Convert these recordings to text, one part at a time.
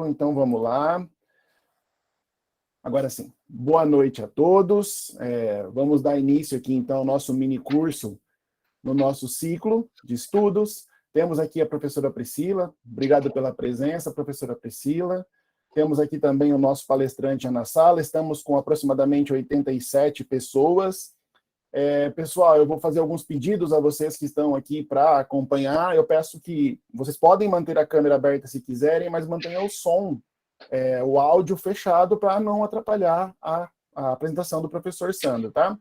Então vamos lá. Agora sim, boa noite a todos. Vamos dar início aqui então ao nosso mini curso no nosso ciclo de estudos. Temos aqui a professora Priscila. Obrigado pela presença, professora Priscila. Temos aqui também o nosso palestrante na sala. Estamos com aproximadamente 87 pessoas. Pessoal, eu vou fazer alguns pedidos a vocês que estão aqui para acompanhar. Eu peço que vocês podem manter a câmera aberta se quiserem, mas mantenham o som, o áudio fechado para não atrapalhar a apresentação do professor Sandro, tá?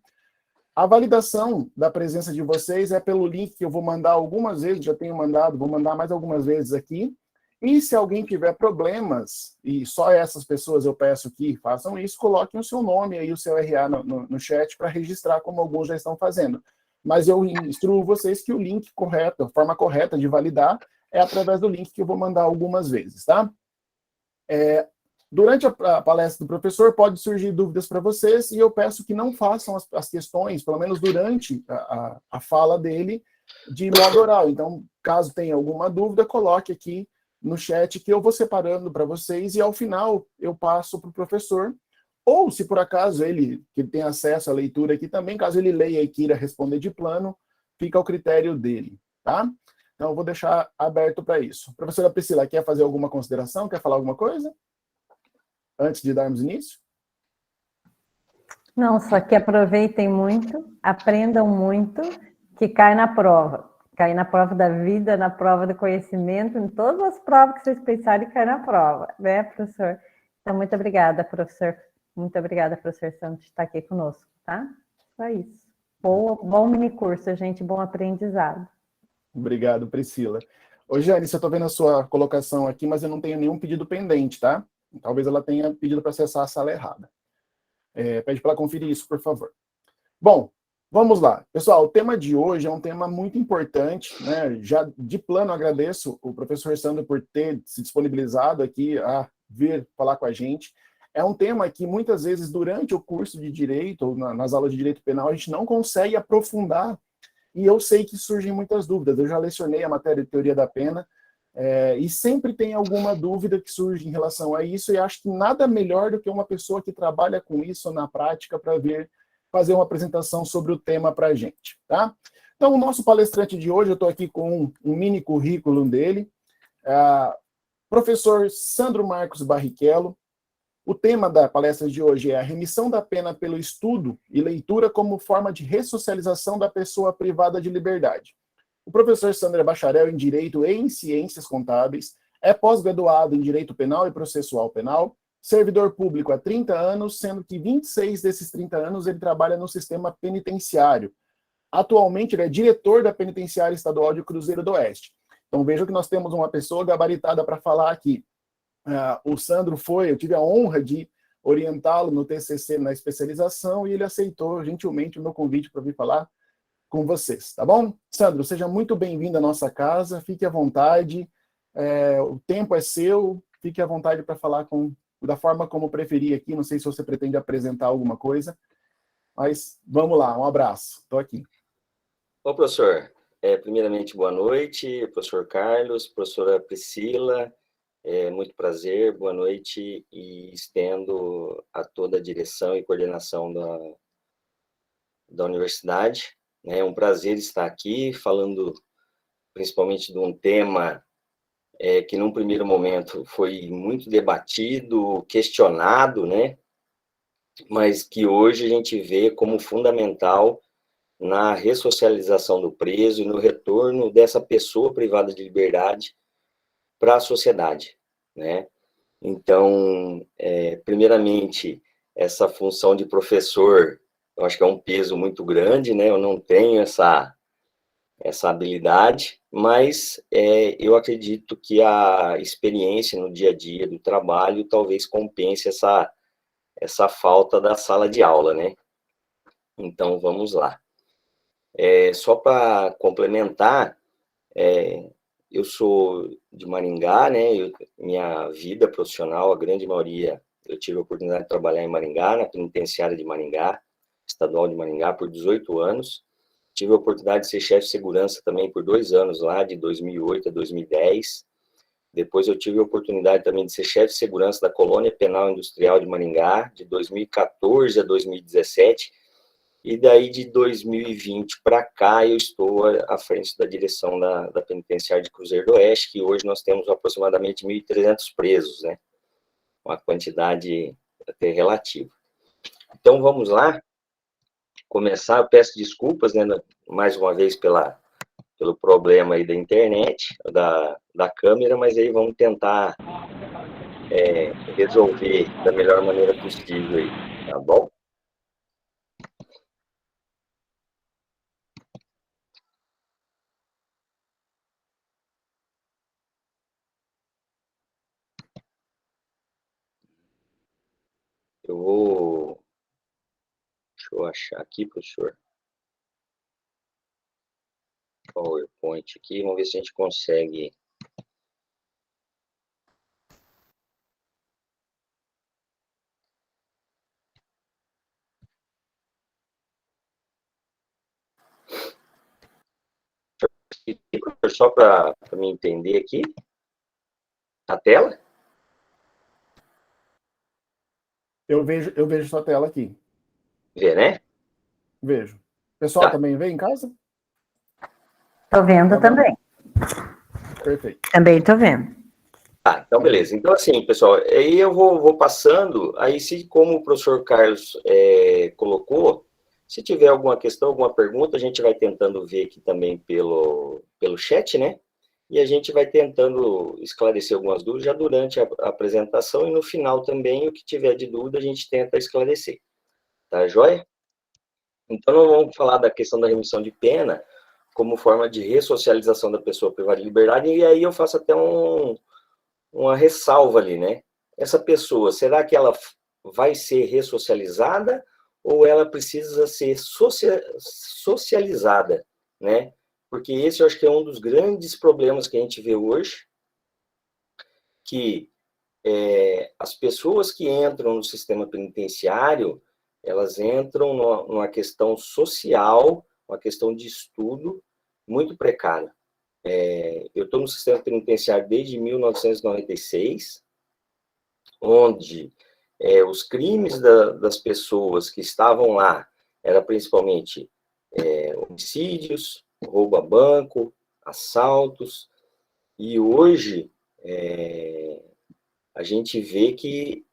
A validação da presença de vocês é pelo link que eu vou mandar algumas vezes, já tenho mandado, vou mandar mais algumas vezes aqui. E se alguém tiver problemas, e só essas pessoas eu peço que façam isso, coloquem o seu nome e o seu RA no chat para registrar, como alguns já estão fazendo. Mas eu instruo vocês que o link correto, a forma correta de validar, é através do link que eu vou mandar algumas vezes, tá? Durante a palestra do professor, pode surgir dúvidas para vocês, e eu peço que não façam as questões, pelo menos durante a fala dele, de modo oral. Então, caso tenha alguma dúvida, coloque aqui no chat, que eu vou separando para vocês, e ao final eu passo para o professor, ou se por acaso ele tem acesso à leitura aqui também, caso ele leia e queira responder de plano, fica ao critério dele, tá? Então eu vou deixar aberto para isso. Professora Priscila, quer fazer alguma consideração? Quer falar alguma coisa? Antes de darmos início? Não, só que aproveitem muito, aprendam muito, que cai na prova. Cai na prova da vida, na prova do conhecimento, em todas as provas que vocês pensarem, cai na prova, né, professor? Então, muito obrigada, professor. Muito obrigada, professor Santos, de estar aqui conosco, tá? Só isso. Bom mini curso, gente, bom aprendizado. Obrigado, Priscila. Ô, Janice, eu estou vendo a sua colocação aqui, mas eu não tenho nenhum pedido pendente, tá? Talvez ela tenha pedido para acessar a sala errada. Pede para ela conferir isso, por favor. Bom, vamos lá. Pessoal, o tema de hoje é um tema muito importante, né? Já de plano agradeço o professor Sandro por ter se disponibilizado aqui a vir falar com a gente. É um tema que muitas vezes durante o curso de Direito, ou nas aulas de Direito Penal, a gente não consegue aprofundar, e eu sei que surgem muitas dúvidas. Eu já lecionei a matéria de Teoria da Pena, e sempre tem alguma dúvida que surge em relação a isso, e acho que nada melhor do que uma pessoa que trabalha com isso na prática para vir fazer uma apresentação sobre o tema para a gente, tá? Então, o nosso palestrante de hoje, eu estou aqui com um mini currículo dele, professor Sandro Marcos Barrichello. O tema da palestra de hoje é a remissão da pena pelo estudo e leitura como forma de ressocialização da pessoa privada de liberdade. O professor Sandro é bacharel em Direito e em Ciências Contábeis, é pós-graduado em Direito Penal e Processual Penal, servidor público há 30 anos, sendo que 26 desses 30 anos ele trabalha no sistema penitenciário. Atualmente ele é diretor da Penitenciária Estadual de Cruzeiro do Oeste. Então vejam que nós temos uma pessoa gabaritada para falar aqui. O Sandro eu tive a honra de orientá-lo no TCC, na especialização, e ele aceitou gentilmente o meu convite para vir falar com vocês, tá bom? Sandro, seja muito bem-vindo à nossa casa, fique à vontade, o tempo é seu, fique à vontade para falar da forma como preferir aqui, não sei se você pretende apresentar alguma coisa, mas vamos lá, um abraço, estou aqui. Bom, professor, primeiramente, boa noite, professor Carlos, professora Priscila, muito prazer, boa noite, e estendo a toda a direção e coordenação da universidade. É um prazer estar aqui falando principalmente de um tema que, num primeiro momento, foi muito debatido, questionado, né? Mas que hoje a gente vê como fundamental na ressocialização do preso e no retorno dessa pessoa privada de liberdade para a sociedade, né? Então, primeiramente, essa função de professor, eu acho que é um peso muito grande, né? Eu não tenho essa habilidade, mas eu acredito que a experiência no dia a dia do trabalho talvez compense essa falta da sala de aula, né? Então, vamos lá. Só para complementar, eu sou de Maringá, né? Minha vida profissional, a grande maioria, eu tive a oportunidade de trabalhar em Maringá, na penitenciária de Maringá, estadual de Maringá, por 18 anos. Tive a oportunidade de ser chefe de segurança também por 2 anos lá, de 2008 a 2010. Depois eu tive a oportunidade também de ser chefe de segurança da Colônia Penal Industrial de Maringá, de 2014 a 2017, e daí de 2020 para cá eu estou à frente da direção da Penitenciária de Cruzeiro do Oeste, que hoje nós temos aproximadamente 1.300 presos, né? Uma quantidade até relativa. Então vamos lá começar. Eu peço desculpas, né, mais uma vez pelo problema aí da internet, da câmera, mas aí vamos tentar resolver da melhor maneira possível aí, tá bom? Deixa eu achar aqui, professor, PowerPoint aqui, vamos ver se a gente consegue. Só para me entender aqui, a tela? Eu vejo sua tela aqui. Vê, né? Vejo. O pessoal Tá. também vê em casa? Tô vendo também. Perfeito. Também tô vendo. Tá, então beleza. Então assim, pessoal, aí eu vou passando, aí se como o professor Carlos colocou, se tiver alguma questão, alguma pergunta, a gente vai tentando ver aqui também pelo chat, né? E a gente vai tentando esclarecer algumas dúvidas já durante a apresentação e no final também, o que tiver de dúvida, a gente tenta esclarecer. Tá joia? Então, nós vamos falar da questão da remissão de pena como forma de ressocialização da pessoa privada de liberdade, e aí eu faço até uma ressalva ali, né? Essa pessoa, será que ela vai ser ressocializada ou ela precisa ser socializada, né? Porque esse eu acho que é um dos grandes problemas que a gente vê hoje, que as pessoas que entram no sistema penitenciário, elas entram numa questão social, uma questão de estudo muito precária. Eu estou no sistema penitenciário desde 1996, onde os crimes das pessoas que estavam lá eram principalmente homicídios, roubo a banco, assaltos, e hoje a gente vê que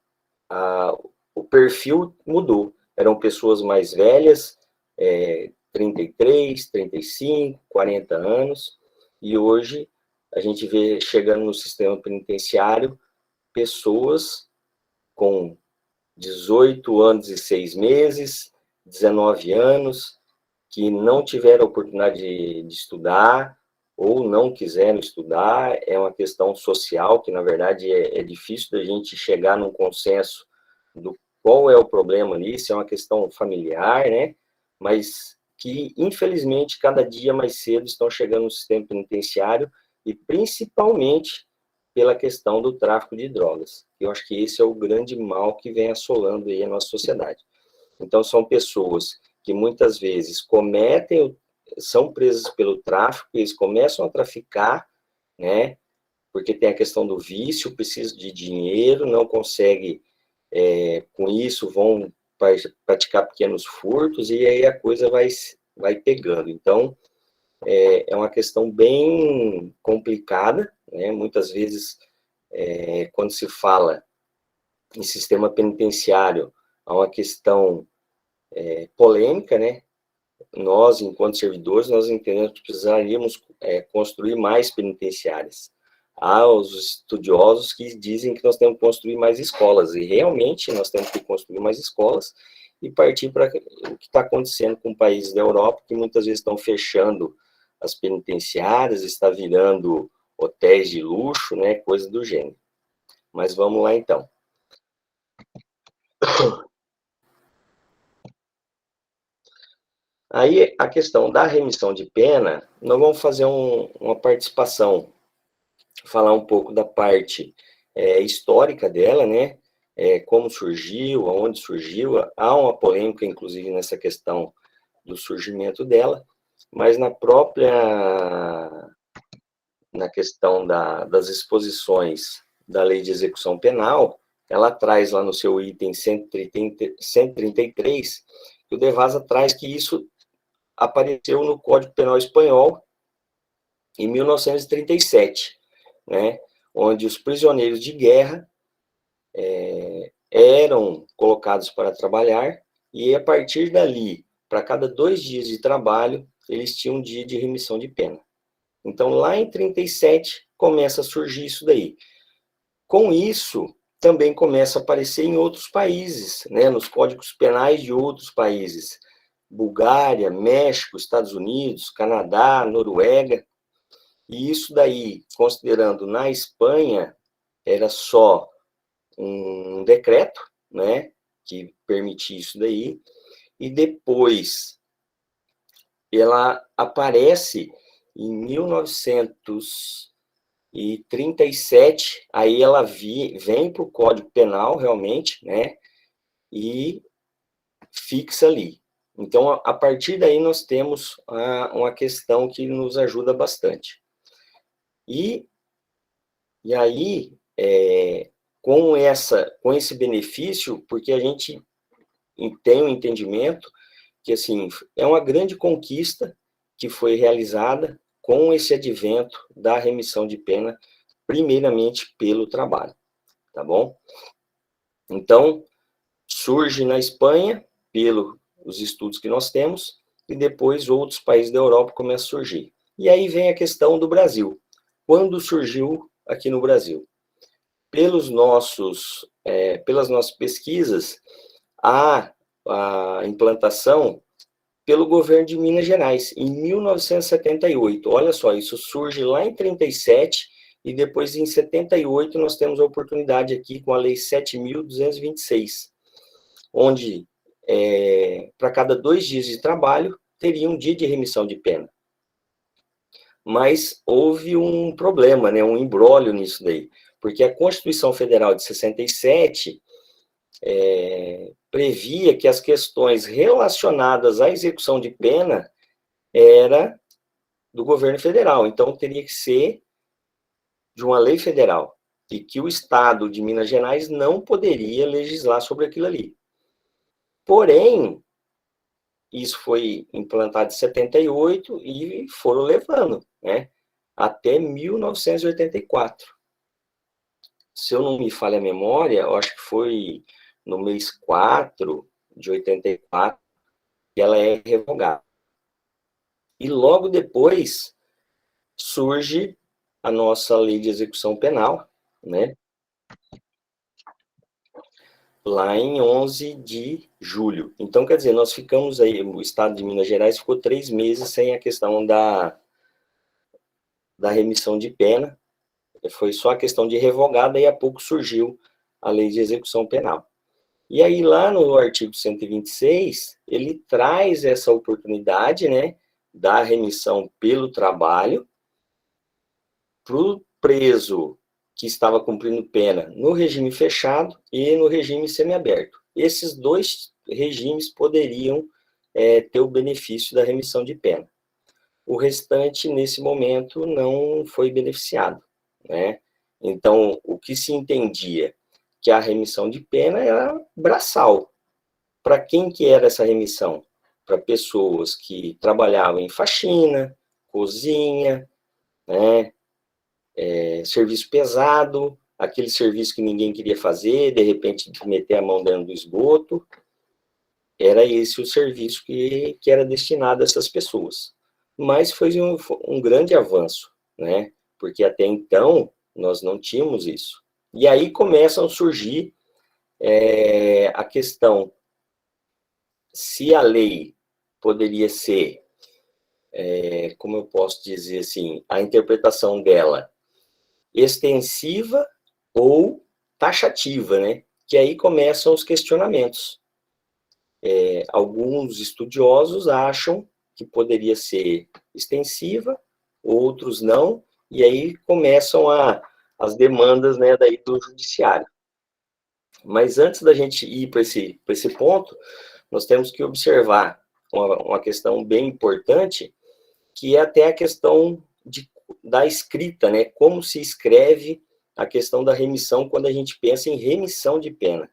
o perfil mudou. Eram pessoas mais velhas, 33, 35, 40 anos, e hoje a gente vê chegando no sistema penitenciário pessoas com 18 anos e 6 meses, 19 anos, que não tiveram a oportunidade de estudar ou não quiseram estudar. É uma questão social que, na verdade, é difícil da gente chegar num consenso do qual é o problema ali, se é uma questão familiar, né? Mas que, infelizmente, cada dia mais cedo estão chegando no sistema penitenciário e, principalmente, pela questão do tráfico de drogas. Eu acho que esse é o grande mal que vem assolando aí a nossa sociedade. Então, são pessoas que muitas vezes são presas pelo tráfico, eles começam a traficar, né? Porque tem a questão do vício, precisa de dinheiro, não consegue, com isso, vão praticar pequenos furtos, e aí a coisa vai pegando. Então, é uma questão bem complicada, né? Muitas vezes, quando se fala em sistema penitenciário, há uma questão polêmica, né? Nós, enquanto servidores, nós entendemos que precisaríamos construir mais penitenciárias. Há os estudiosos que dizem que nós temos que construir mais escolas, e realmente nós temos que construir mais escolas e partir para o que está acontecendo com países da Europa, que muitas vezes estão fechando as penitenciárias, está virando hotéis de luxo, né, coisa do gênero. Mas vamos lá, então. Aí, a questão da remissão de pena, nós vamos fazer uma participação, falar um pouco da parte histórica dela, né? Como surgiu, aonde surgiu. Há uma polêmica, inclusive, nessa questão do surgimento dela, mas na própria na questão das exposições da Lei de Execução Penal, ela traz lá no seu item 133, que o Devasa traz que isso apareceu no Código Penal Espanhol em 1937, né, onde os prisioneiros de guerra eram colocados para trabalhar, e a partir dali, para cada 2 dias de trabalho, eles tinham um dia de remissão de pena. Então, lá em 37, começa a surgir isso daí. Com isso, também começa a aparecer em outros países, né, nos códigos penais de outros países. Bulgária, México, Estados Unidos, Canadá, Noruega. E isso daí, considerando na Espanha, era só um decreto, né, que permitia isso daí, e depois ela aparece em 1937, aí ela vem para o Código Penal, realmente, né, e fixa ali. Então, a partir daí, nós temos uma questão que nos ajuda bastante. E aí, com esse benefício, porque a gente tem um entendimento que, assim, é uma grande conquista que foi realizada com esse advento da remissão de pena, primeiramente pelo trabalho, tá bom? Então, surge na Espanha, pelos estudos que nós temos, e depois outros países da Europa começam a surgir. E aí vem a questão do Brasil. Quando surgiu aqui no Brasil? Pelas nossas pesquisas, a implantação pelo governo de Minas Gerais, em 1978. Olha só, isso surge lá em 37, e depois em 78 nós temos a oportunidade aqui com a Lei 7.226, onde para cada 2 dias de trabalho teria um dia de remissão de pena. Mas houve um problema, né, um imbróglio nisso daí, porque a Constituição Federal de 67 previa que as questões relacionadas à execução de pena era do governo federal, então teria que ser de uma lei federal, e que o Estado de Minas Gerais não poderia legislar sobre aquilo ali. Porém, isso foi implantado em 78 e foram levando, né, até 1984. Se eu não me falha a memória, eu acho que foi no mês 4 de 84 que ela é revogada. E logo depois surge a nossa Lei de Execução Penal, né, lá em 11 de julho. Então, quer dizer, nós ficamos aí, o Estado de Minas Gerais ficou 3 meses sem a questão da remissão de pena, foi só a questão de revogar, daí a pouco surgiu a Lei de Execução Penal. E aí, lá no artigo 126, ele traz essa oportunidade, né, da remissão pelo trabalho para o preso que estava cumprindo pena no regime fechado e no regime semiaberto. Esses 2 regimes poderiam ter o benefício da remissão de pena. O restante, nesse momento, não foi beneficiado, né? Então, o que se entendia que a remissão de pena era braçal. Para quem que era essa remissão? Para pessoas que trabalhavam em faxina, cozinha, né, serviço pesado, aquele serviço que ninguém queria fazer, de repente meter a mão dentro do esgoto. Era esse o serviço que era destinado a essas pessoas. Mas foi um grande avanço, né? Porque até então nós não tínhamos isso. E aí começam a surgir a questão se a lei poderia ser, como eu posso dizer assim, a interpretação dela extensiva ou taxativa, né? Que aí começam os questionamentos. Alguns estudiosos acham que poderia ser extensiva, outros não, e aí começam as demandas, né, daí do judiciário. Mas antes da gente ir para esse ponto, nós temos que observar uma questão bem importante, que é até a questão de da escrita, né? Como se escreve a questão da remissão quando a gente pensa em remissão de pena.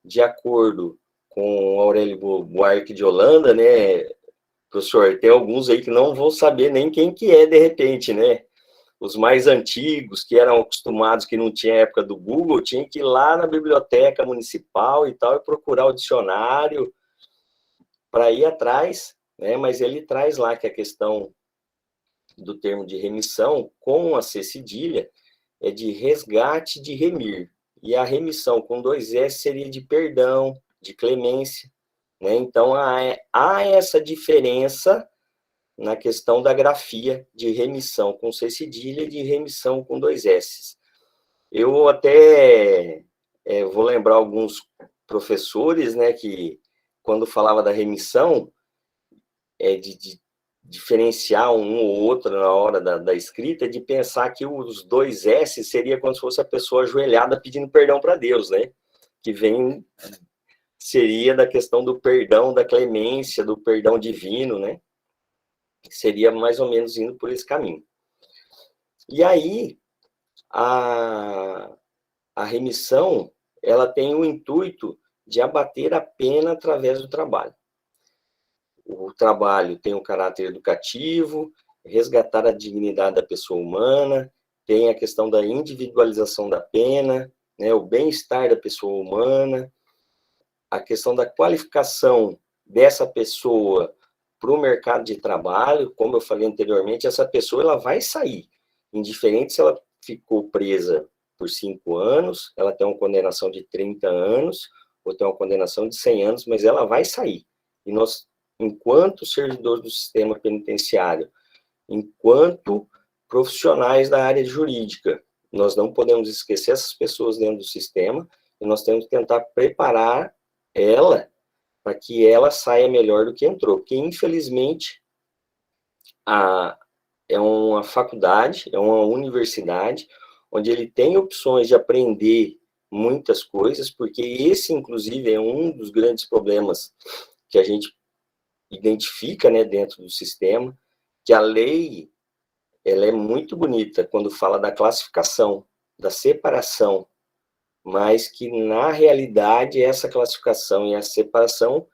De acordo com Aurélio Buarque de Holanda, né, professor, tem alguns aí que não vou saber nem quem que é de repente, né? Os mais antigos, que eram acostumados, que não tinha época do Google, tinha que ir lá na biblioteca municipal e tal, e procurar o dicionário para ir atrás, né? Mas ele traz lá que a questão do termo de remissão, com a C cedilha, é de resgate de remir. E a remissão com 2 S seria de perdão, de clemência, né? Então, há essa diferença na questão da grafia de remissão com C cedilha e de remissão com 2 S. Eu até vou lembrar alguns professores, né, que quando falava da remissão, de diferenciar um ou outro na hora da escrita, de pensar que os 2 S seria como se fosse a pessoa ajoelhada pedindo perdão para Deus, né? Que seria da questão do perdão, da clemência, do perdão divino, né? Seria mais ou menos indo por esse caminho. E aí, a remissão, ela tem o intuito de abater a pena através do trabalho. O trabalho tem um caráter educativo, resgatar a dignidade da pessoa humana, tem a questão da individualização da pena, né, o bem-estar da pessoa humana, a questão da qualificação dessa pessoa para o mercado de trabalho. Como eu falei anteriormente, essa pessoa ela vai sair, indiferente se ela ficou presa por 5 anos, ela tem uma condenação de 30 anos, ou tem uma condenação de 100 anos, mas ela vai sair. E nós, enquanto servidores do sistema penitenciário, enquanto profissionais da área jurídica, nós não podemos esquecer essas pessoas dentro do sistema, e nós temos que tentar preparar ela para que ela saia melhor do que entrou, porque infelizmente é uma faculdade, é uma universidade, onde ele tem opções de aprender muitas coisas, porque esse, inclusive, é um dos grandes problemas que a gente identifica, né, dentro do sistema, que a lei ela é muito bonita quando fala da classificação, da separação, mas que, na realidade, essa classificação e essa separação,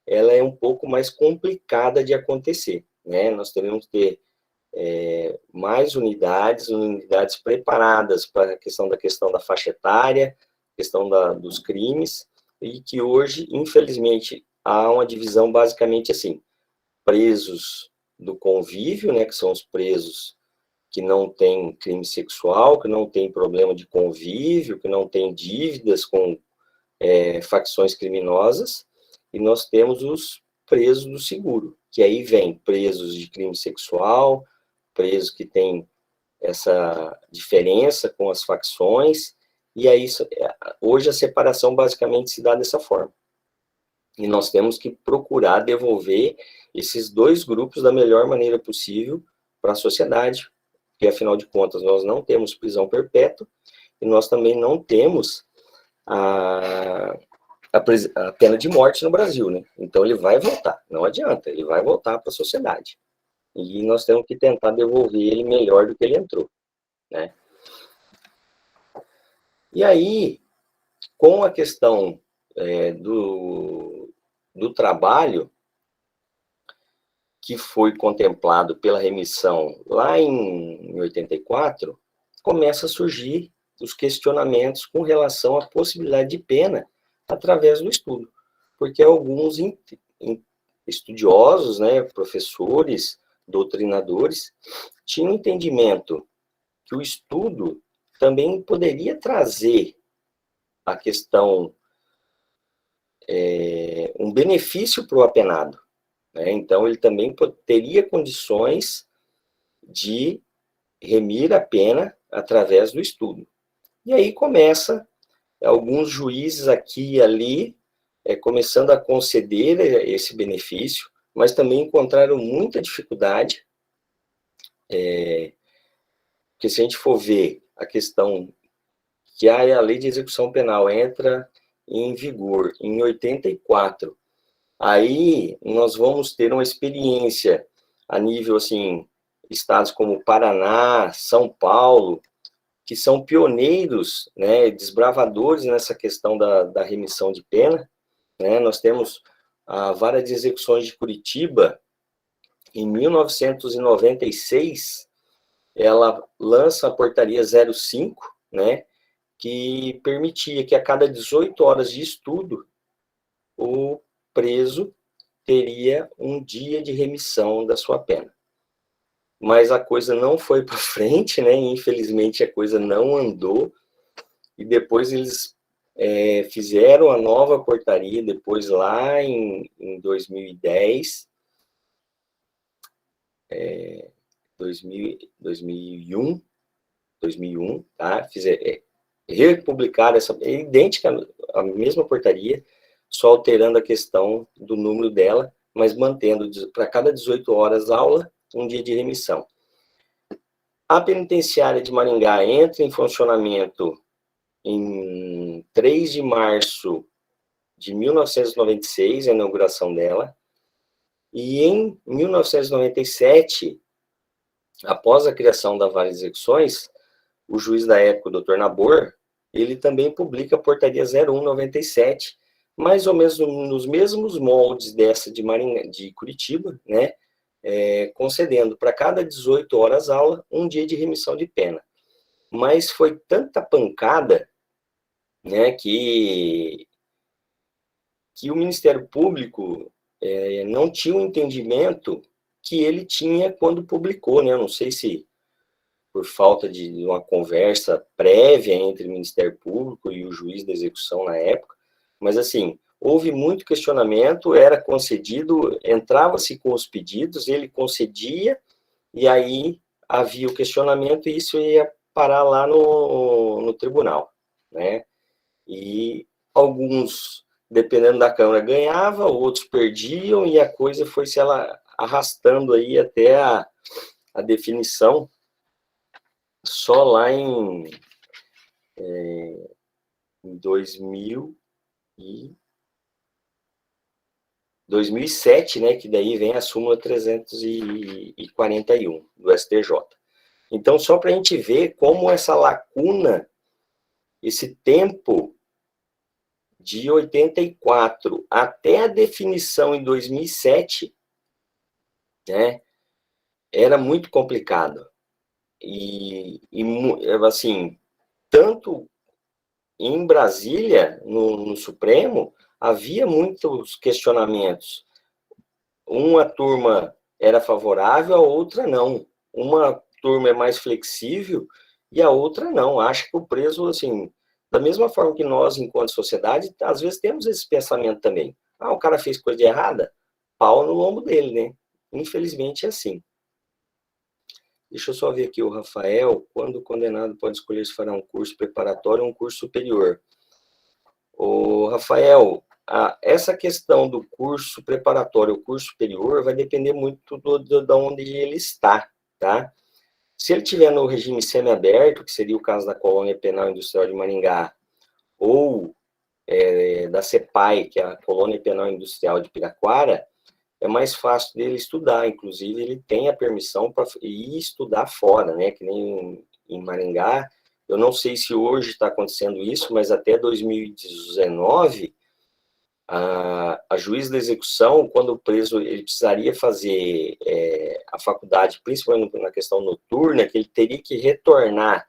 ela é um pouco mais complicada de acontecer, né? Nós teremos que ter mais unidades preparadas para a questão da faixa etária, questão dos crimes, e que hoje, infelizmente, há uma divisão basicamente assim: presos do convívio, né, que são os presos que não têm crime sexual, que não têm problema de convívio, que não têm dívidas com facções criminosas, e nós temos os presos do seguro, que aí vem presos de crime sexual, presos que têm essa diferença com as facções, e aí hoje a separação basicamente se dá dessa forma. E nós temos que procurar devolver esses 2 grupos da melhor maneira possível para a sociedade, porque, afinal de contas, nós não temos prisão perpétua e nós também não temos a pena de morte no Brasil, né? Então, ele vai voltar, não adianta, ele vai voltar para a sociedade. E nós temos que tentar devolver ele melhor do que ele entrou, né? E aí, com a questão do trabalho, que foi contemplado pela remissão lá em 84, começa a surgir os questionamentos com relação à possibilidade de pena através do estudo, porque alguns estudiosos, né, professores, doutrinadores, tinham entendimento que o estudo também poderia trazer a questão, um benefício para o apenado, né? Então, ele também teria condições de remir a pena através do estudo. E aí começa alguns juízes aqui e ali começando a conceder esse benefício, mas também encontraram muita dificuldade, porque se a gente for ver a questão que a lei de execução penal entra em vigor em 84, aí nós vamos ter uma experiência a nível, assim, estados como Paraná, São Paulo, que são pioneiros, né, desbravadores nessa questão da remissão de pena, né? Nós temos a Vara de Execuções de Curitiba, em 1996, ela lança a Portaria 05, né, que permitia que a cada 18 horas de estudo, o preso teria um dia de remissão da sua pena. Mas a coisa não foi para frente, né? Infelizmente a coisa não andou, e depois eles fizeram a nova portaria, depois lá em 2010, 2001, tá? Republicaram essa, é idêntica à mesma portaria, só alterando a questão do número dela, mas mantendo para cada 18 horas aula, um dia de remissão. A penitenciária de Maringá entra em funcionamento em 3 de março de 1996, a inauguração dela, e em 1997, após a criação da Vara de Execuções, o juiz da época, o Dr. Nabor, ele também publica a Portaria 0197, mais ou menos nos mesmos moldes dessa de Curitiba, né? Concedendo para cada 18 horas aula, um dia de remissão de pena. Mas foi tanta pancada, né, que o Ministério Público não tinha o entendimento que ele tinha quando publicou, né? Eu não sei se por falta de uma conversa prévia entre o Ministério Público e o juiz da execução na época, mas assim, houve muito questionamento, era concedido, entrava-se com os pedidos, ele concedia, e aí havia o questionamento e isso ia parar lá no tribunal, né? E alguns, dependendo da Câmara, ganhavam, outros perdiam, e a coisa foi se arrastando aí até a definição só lá em 2007, né, que daí vem a súmula 341 do STJ. Então, só para a gente ver como essa lacuna, esse tempo de 84 até a definição em 2007, né, era muito complicado. E assim, tanto em Brasília, no Supremo, havia muitos questionamentos. Uma turma era favorável, a outra não. Uma turma é mais flexível e a outra não. Acho que o preso, assim, da mesma forma que nós, enquanto sociedade, às vezes temos esse pensamento também. Ah, o cara fez coisa de errada? Pau no lombo dele, né? Infelizmente é assim. Deixa eu só ver aqui o Rafael. Quando o condenado pode escolher se fará um curso preparatório ou um curso superior? O Rafael, essa questão do curso preparatório ou curso superior vai depender muito de onde ele está, tá? Se ele estiver no regime semiaberto, que seria o caso da Colônia Penal Industrial de Maringá, ou da CEPAI, que é a Colônia Penal Industrial de Piraquara, é mais fácil dele estudar. Inclusive, ele tem a permissão para ir estudar fora, né? Que nem em Maringá. Eu não sei se hoje está acontecendo isso, mas até 2019, a juiz da execução, quando o preso ele precisaria fazer a faculdade, principalmente na questão noturna, que ele teria que retornar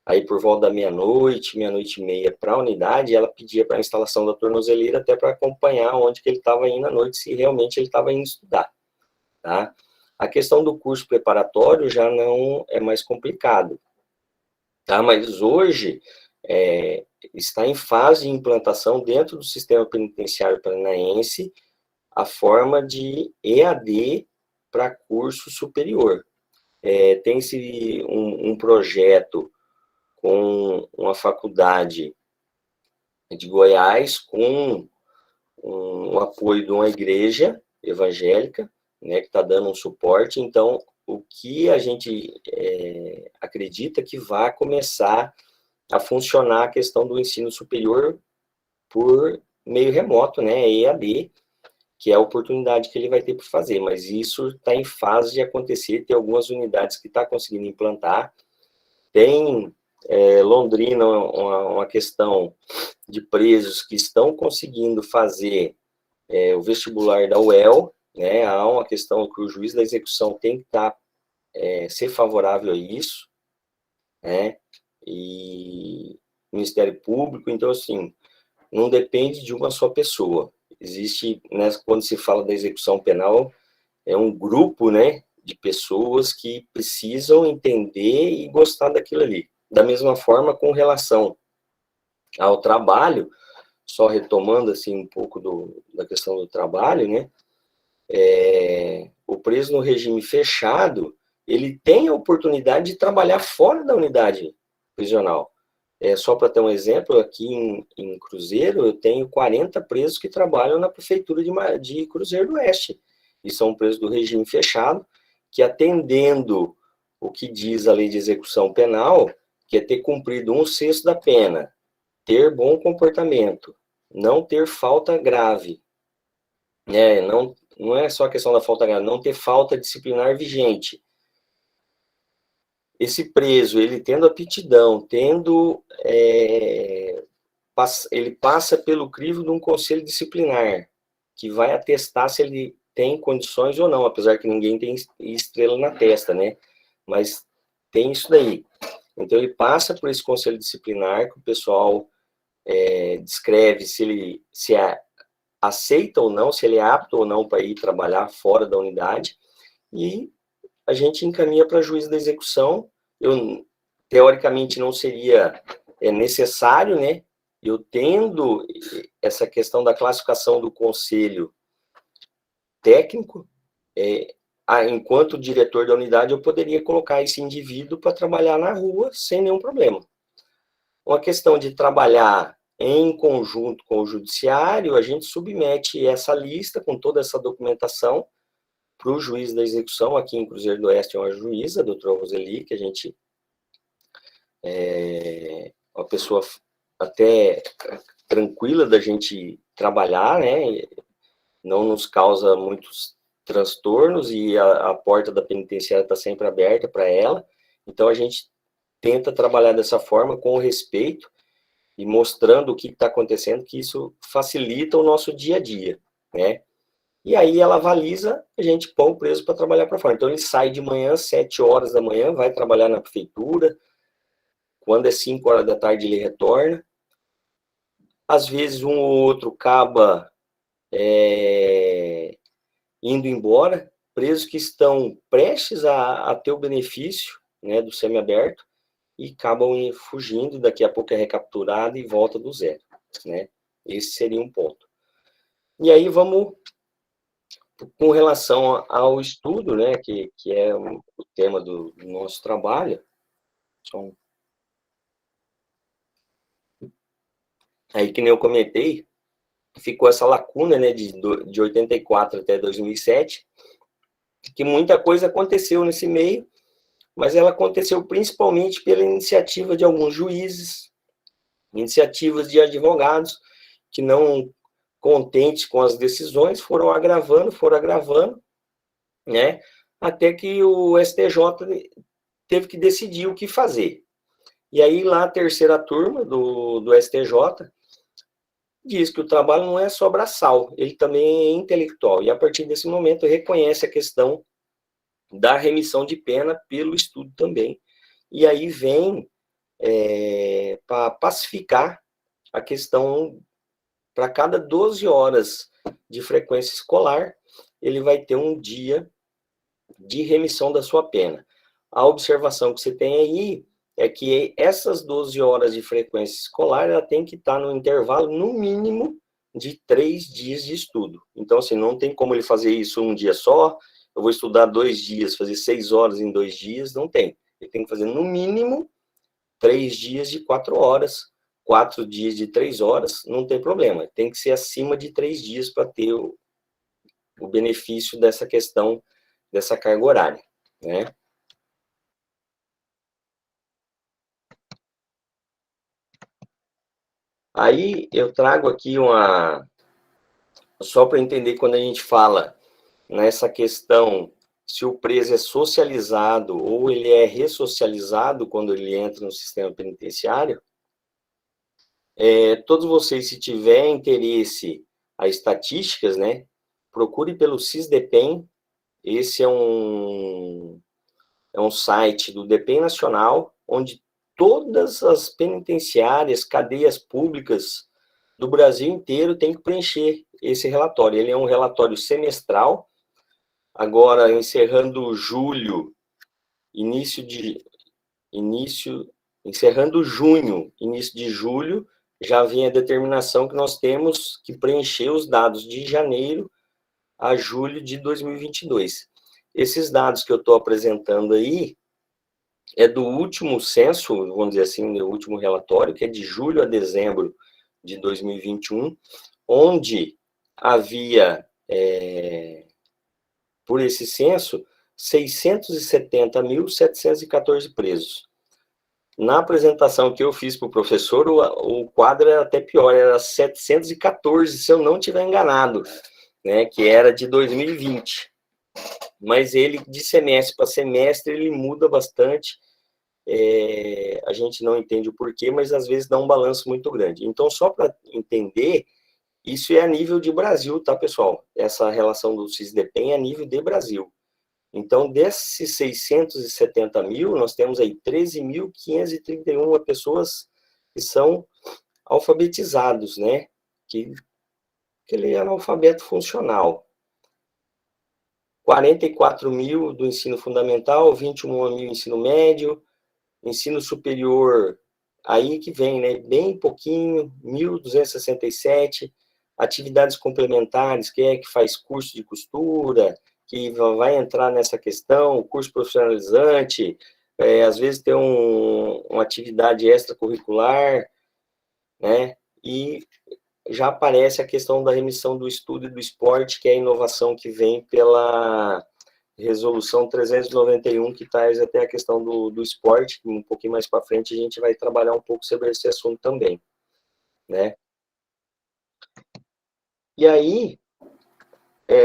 aí por volta da meia-noite e meia para a unidade, ela pedia para a instalação da tornozeleira até para acompanhar onde que ele estava indo à noite, se realmente ele estava indo estudar, tá? A questão do curso preparatório já não é mais complicado, tá? Mas hoje está em fase de implantação dentro do sistema penitenciário paranaense a forma de EAD para curso superior. Tem-se um projeto com uma faculdade de Goiás, com o apoio de uma igreja evangélica, né, que está dando um suporte. Então, o que a gente acredita que vai começar a funcionar a questão do ensino superior por meio remoto, né, EAD, que é a oportunidade que ele vai ter para fazer, mas isso está em fase de acontecer, tem algumas unidades que estão conseguindo implantar, tem Londrina uma questão de presos que estão conseguindo fazer o vestibular da UEL, né? Há uma questão que o juiz da execução tem que ser favorável a isso, né? E o Ministério Público, então, assim, não depende de uma só pessoa. Existe, né, quando se fala da execução penal, é um grupo, né, de pessoas que precisam entender e gostar daquilo ali. Da mesma forma, com relação ao trabalho, só retomando assim um pouco da questão do trabalho, né, o preso no regime fechado, ele tem a oportunidade de trabalhar fora da unidade prisional. Só para ter um exemplo, aqui em Cruzeiro, eu tenho 40 presos que trabalham na prefeitura de Cruzeiro do Oeste, e são presos do regime fechado, que atendendo o que diz a lei de execução penal, que é ter cumprido 1/6 da pena, ter bom comportamento, não ter falta grave, não é só a questão da falta grave, não ter falta disciplinar vigente. Esse preso, ele tendo aptidão, ele passa pelo crivo de um conselho disciplinar, que vai atestar se ele tem condições ou não, apesar que ninguém tem estrela na testa, né? Mas tem isso daí. Então, ele passa por esse conselho disciplinar, que o pessoal descreve se ele aceita ou não, se ele é apto ou não para ir trabalhar fora da unidade, e a gente encaminha para juiz da execução. Teoricamente, não seria necessário, né? Eu tendo essa questão da classificação do conselho técnico, enquanto diretor da unidade, eu poderia colocar esse indivíduo para trabalhar na rua sem nenhum problema. Uma questão de trabalhar em conjunto com o judiciário, a gente submete essa lista com toda essa documentação para o juiz da execução. Aqui em Cruzeiro do Oeste é uma juíza, a doutora Roseli, que a gente uma pessoa até tranquila da gente trabalhar, né? Não nos causa muitos transtornos, e a porta da penitenciária está sempre aberta para ela. Então, a gente tenta trabalhar dessa forma, com respeito, e mostrando o que está acontecendo, que isso facilita o nosso dia a dia, né? E aí ela avaliza, a gente põe o preso para trabalhar para fora. Então, ele sai de manhã, 7 horas da manhã, vai trabalhar na prefeitura. Quando é 5 horas da tarde, ele retorna. Às vezes, um ou outro acaba indo embora, presos que estão prestes a ter o benefício, né, do semiaberto, e acabam fugindo, daqui a pouco é recapturado e volta do zero, né? Esse seria um ponto. E aí vamos com relação ao estudo, né, que é o tema do nosso trabalho. Aí, que nem eu comentei, ficou essa lacuna, né, de 84 até 2007, que muita coisa aconteceu nesse meio, mas ela aconteceu principalmente pela iniciativa de alguns juízes, iniciativas de advogados, que não contentes com as decisões, foram agravando, né, até que o STJ teve que decidir o que fazer. E aí, lá, a terceira turma do STJ diz que o trabalho não é só braçal, ele também é intelectual, e a partir desse momento reconhece a questão da remissão de pena pelo estudo também. E aí vem para pacificar a questão, para cada 12 horas de frequência escolar, ele vai ter um dia de remissão da sua pena. A observação que você tem aí é que essas 12 horas de frequência escolar, ela tem que estar no intervalo, no mínimo, de 3 dias de estudo. Então, assim, não tem como ele fazer isso um dia só, eu vou estudar 2 dias, fazer 6 horas em 2 dias, não tem. Ele tem que fazer, no mínimo, 3 dias de 4 horas, 4 dias de 3 horas, não tem problema. Tem que ser acima de 3 dias para ter o benefício dessa questão, dessa carga horária, né? Aí eu trago aqui uma só para entender, quando a gente fala nessa questão, se o preso é socializado ou ele é ressocializado quando ele entra no sistema penitenciário, todos vocês, se tiverem interesse a estatísticas, né, procure pelo SISDEPEN. Esse é um site do DEPEN Nacional, onde todas as penitenciárias, cadeias públicas do Brasil inteiro têm que preencher esse relatório. Ele é um relatório semestral. Agora, encerrando julho, encerrando junho, início de julho, já vem a determinação que nós temos que preencher os dados de janeiro a julho de 2022. Esses dados que eu estou apresentando aí é do último censo, vamos dizer assim, do último relatório, que é de julho a dezembro de 2021, onde havia, por esse censo, 670.714 presos. Na apresentação que eu fiz para o professor, o quadro era até pior, era 714, se eu não estiver enganado, né, que era de 2020. Mas ele, de semestre para semestre, ele muda bastante. A gente não entende o porquê, mas às vezes dá um balanço muito grande. Então, só para entender, isso é a nível de Brasil, tá, pessoal? Essa relação do SISDEPEN é a nível de Brasil. Então, desses 670 mil, nós temos aí 13.531 pessoas que são alfabetizados, né? Que ele é analfabeto funcional. 44 mil do ensino fundamental, 21 mil ensino médio, ensino superior, aí que vem, né? Bem pouquinho, 1.267, atividades complementares, que faz curso de costura, que vai entrar nessa questão, curso profissionalizante, às vezes tem uma atividade extracurricular, né? E já aparece a questão da remissão do estudo e do esporte, que é a inovação que vem pela resolução 391, que traz até a questão do esporte, que um pouquinho mais para frente a gente vai trabalhar um pouco sobre esse assunto também, né? E aí,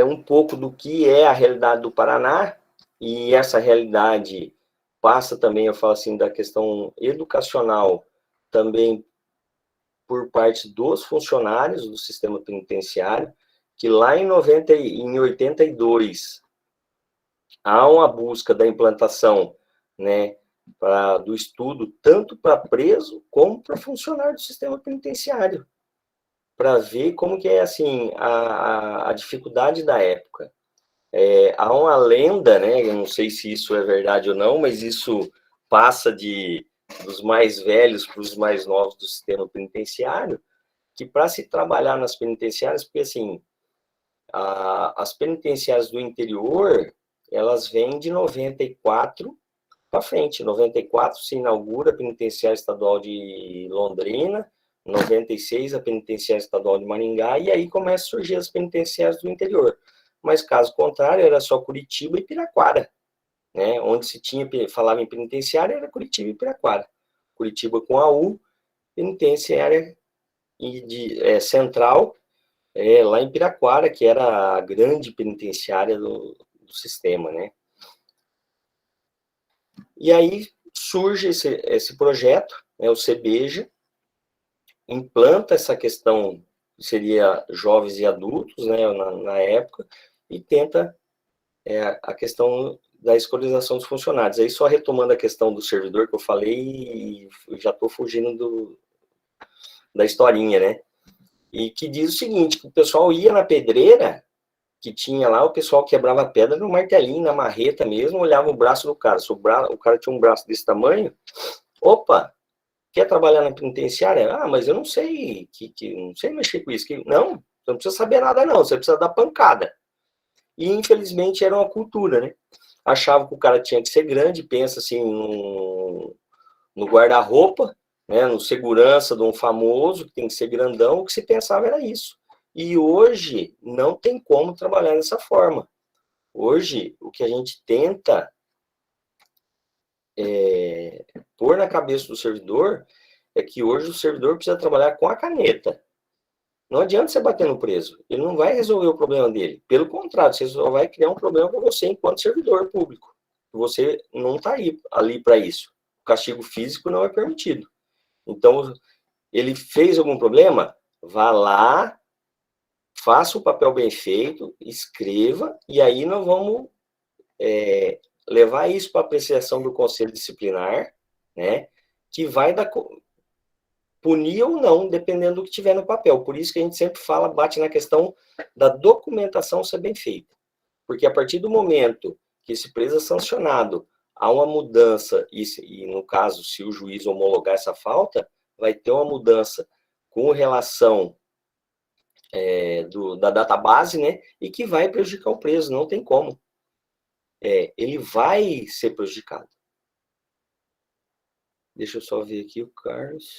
um pouco do que é a realidade do Paraná, e essa realidade passa também, eu falo assim, da questão educacional, também por parte dos funcionários do sistema penitenciário, que lá em 82 há uma busca da implantação, né, do estudo, tanto para preso como para funcionário do sistema penitenciário, para ver como que é assim a dificuldade da época. Há uma lenda, né, eu não sei se isso é verdade ou não, mas isso passa dos mais velhos para os mais novos do sistema penitenciário, que para se trabalhar nas penitenciárias, porque assim, as penitenciárias do interior, elas vêm de 94 para frente. Em 94 se inaugura a Penitenciária Estadual de Londrina, em 96 a Penitenciária Estadual de Maringá, e aí começa a surgir as penitenciárias do interior. Mas caso contrário, era só Curitiba e Piraquara, né? Onde se falava em penitenciária era Curitiba e Piraquara. Curitiba com a U, penitenciária central, lá em Piraquara, que era a grande penitenciária do sistema, né? E aí surge esse projeto, né, o CBEJA, implanta essa questão, seria jovens e adultos, né, na época, e tenta a questão da escolarização dos funcionários. Aí só retomando a questão do servidor que eu falei, e já estou fugindo da historinha, né? E que diz o seguinte, que o pessoal ia na pedreira, que tinha lá, o pessoal quebrava a pedra no martelinho, na marreta mesmo, olhava o braço do cara. Se o cara tinha um braço desse tamanho, opa, quer trabalhar na penitenciária? Ah, mas eu não sei, não sei mexer com isso. Não, você não precisa saber nada não, você precisa dar pancada. E infelizmente era uma cultura, né? Achava que o cara tinha que ser grande, pensa assim, no guarda-roupa, né, no segurança de um famoso, que tem que ser grandão, o que se pensava era isso. E hoje não tem como trabalhar dessa forma. Hoje, o que a gente tenta pôr na cabeça do servidor é que hoje o servidor precisa trabalhar com a caneta. Não adianta você bater no preso. Ele não vai resolver o problema dele. Pelo contrário, você só vai criar um problema para você enquanto servidor público. Você não está ali para isso. O castigo físico não é permitido. Então, ele fez algum problema? Vá lá, faça o papel bem feito, escreva, e aí nós vamos levar isso para apreciação do Conselho Disciplinar, né, que vai punir ou não, dependendo do que tiver no papel. Por isso que a gente sempre fala, bate na questão da documentação ser bem feita. Porque a partir do momento que esse preso é sancionado, há uma mudança, e no caso, se o juiz homologar essa falta, vai ter uma mudança com relação da database, né, e que vai prejudicar o preso, não tem como. Ele vai ser prejudicado. Deixa eu só ver aqui o Carlos.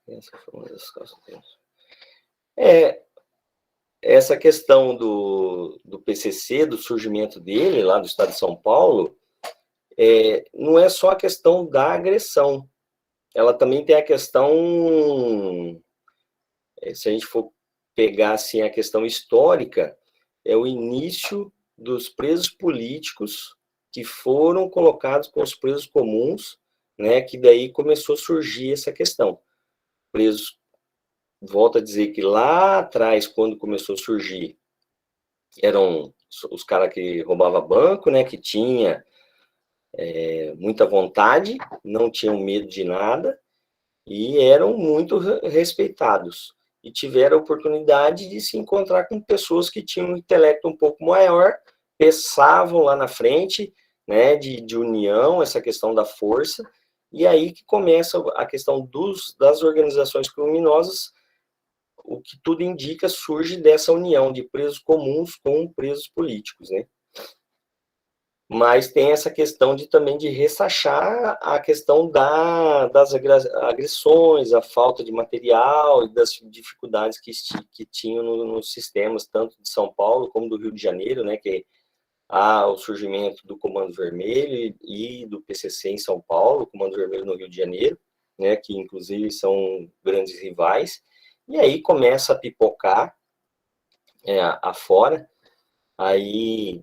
Essa foi uma das causas. Essa questão do PCC, do surgimento dele, lá do estado de São Paulo, não é só a questão da agressão. Ela também tem a questão, se a gente for pegar assim, a questão histórica, é o início dos presos políticos que foram colocados com os presos comuns, né, que daí começou a surgir essa questão. Presos, volto a dizer que lá atrás, quando começou a surgir, eram os caras que roubavam banco, né, que tinha muita vontade, não tinham medo de nada, e eram muito respeitados. E tiveram a oportunidade de se encontrar com pessoas que tinham um intelecto um pouco maior, pensavam lá na frente, né, de união, essa questão da força, e aí que começa a questão das organizações criminosas. O que tudo indica surge dessa união de presos comuns com presos políticos, né? Mas tem essa questão também de ressachar a questão das agressões, a falta de material e das dificuldades que tinham nos sistemas, tanto de São Paulo como do Rio de Janeiro, né, que há o surgimento do Comando Vermelho e do PCC em São Paulo, o Comando Vermelho no Rio de Janeiro, né, que inclusive são grandes rivais, e aí começa a pipocar afora, aí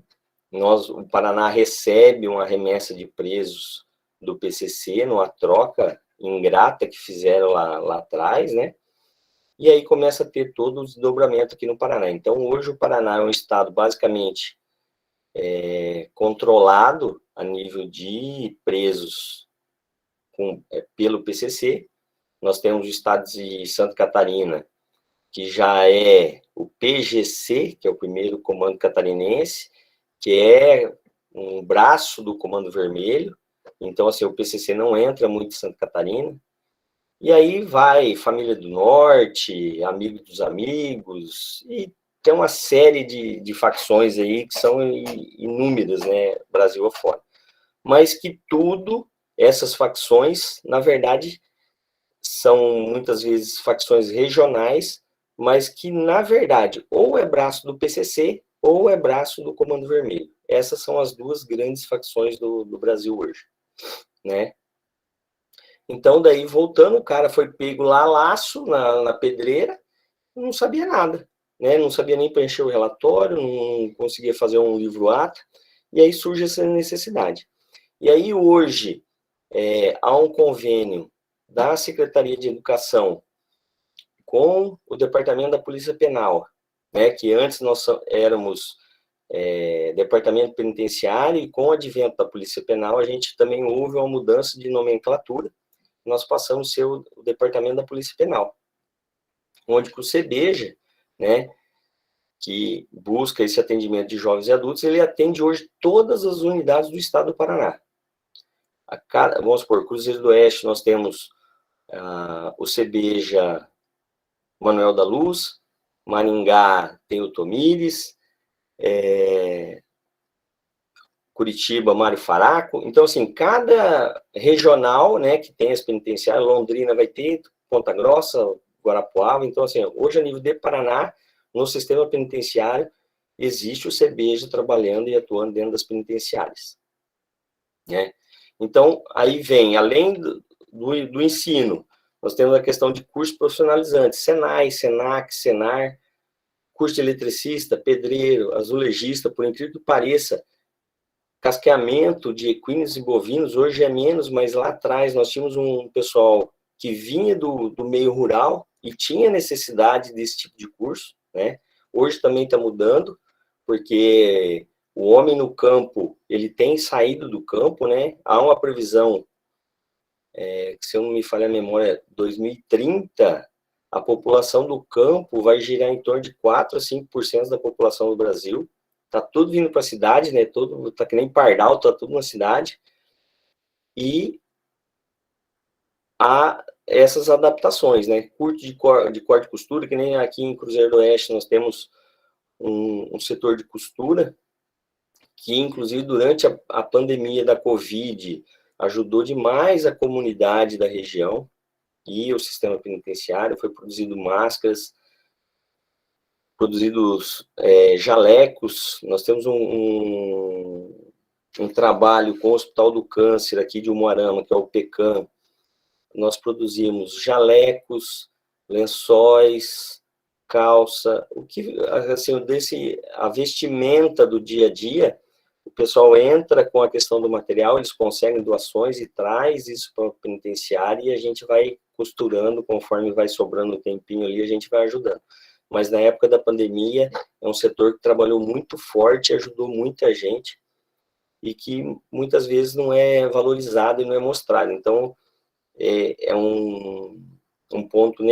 o Paraná recebe uma remessa de presos do PCC, numa troca ingrata que fizeram lá atrás, né? E aí começa a ter todo o desdobramento aqui no Paraná. Então, hoje o Paraná é um estado basicamente controlado a nível de presos pelo PCC. Nós temos o estado de Santa Catarina, que já é o PGC, que é o primeiro Comando Catarinense, que é um braço do Comando Vermelho. Então, assim, o PCC não entra muito em Santa Catarina. E aí vai Família do Norte, Amigo dos Amigos, e tem uma série de facções aí que são inúmeras, né, Brasil afora. Mas que essas facções, na verdade, são muitas vezes facções regionais, mas que, na verdade, ou é braço do PCC ou é braço do Comando Vermelho. Essas são as duas grandes facções do Brasil hoje, né? Então, daí, voltando, o cara foi pego lá, laço, na pedreira, não sabia nada, né? Não sabia nem preencher o relatório, não conseguia fazer um livro-ato, e aí surge essa necessidade. E aí, hoje, há um convênio da Secretaria de Educação com o Departamento da Polícia Penal, né, que antes nós éramos Departamento Penitenciário, e com o advento da Polícia Penal, a gente também houve uma mudança de nomenclatura, nós passamos a ser o Departamento da Polícia Penal, onde o CEBEJA, né, que busca esse atendimento de jovens e adultos, ele atende hoje todas as unidades do estado do Paraná. Vamos supor, Cruzeiro do Oeste, nós temos o CEBEJA Manuel da Luz, Maringá tem o Tomires, Curitiba, Mário Faraco. Então, assim, cada regional, né, que tem as penitenciárias, Londrina vai ter, Ponta Grossa, Guarapuava. Então, assim, hoje, a nível de Paraná, no sistema penitenciário, existe o CEBEJA trabalhando e atuando dentro das penitenciárias, né? Então, aí vem, além do ensino, Nós temos a questão de cursos profissionalizantes, Senai, Senac, Senar, curso de eletricista, pedreiro, azulejista, por incrível que pareça, casqueamento de equinos e bovinos hoje é menos, mas lá atrás nós tínhamos um pessoal que vinha do meio rural e tinha necessidade desse tipo de curso, né? Hoje também está mudando, porque o homem no campo, ele tem saído do campo, né? Há uma previsão, se eu não me falha a memória, 2030, a população do campo vai girar em torno de 4 a 5% da população do Brasil. Tá tudo vindo para a cidade, né? Tá que nem pardal, tá tudo na cidade. E há essas adaptações, né? Curso de corte e costura, que nem aqui em Cruzeiro do Oeste nós temos um setor de costura, que inclusive durante a pandemia da Covid ajudou demais a comunidade da região e o sistema penitenciário. Foi produzido máscaras, produzidos jalecos. Nós temos um trabalho com o Hospital do Câncer aqui de Umuarama, que é o PECAM. Nós produzimos jalecos, lençóis, calça, o que assim, a vestimenta do dia a dia. O pessoal entra com a questão do material, eles conseguem doações e traz isso para o penitenciário e a gente vai costurando, conforme vai sobrando um tempinho ali, a gente vai ajudando. Mas na época da pandemia, é um setor que trabalhou muito forte, ajudou muita gente e que muitas vezes não é valorizado e não é mostrado. Então, é um ponto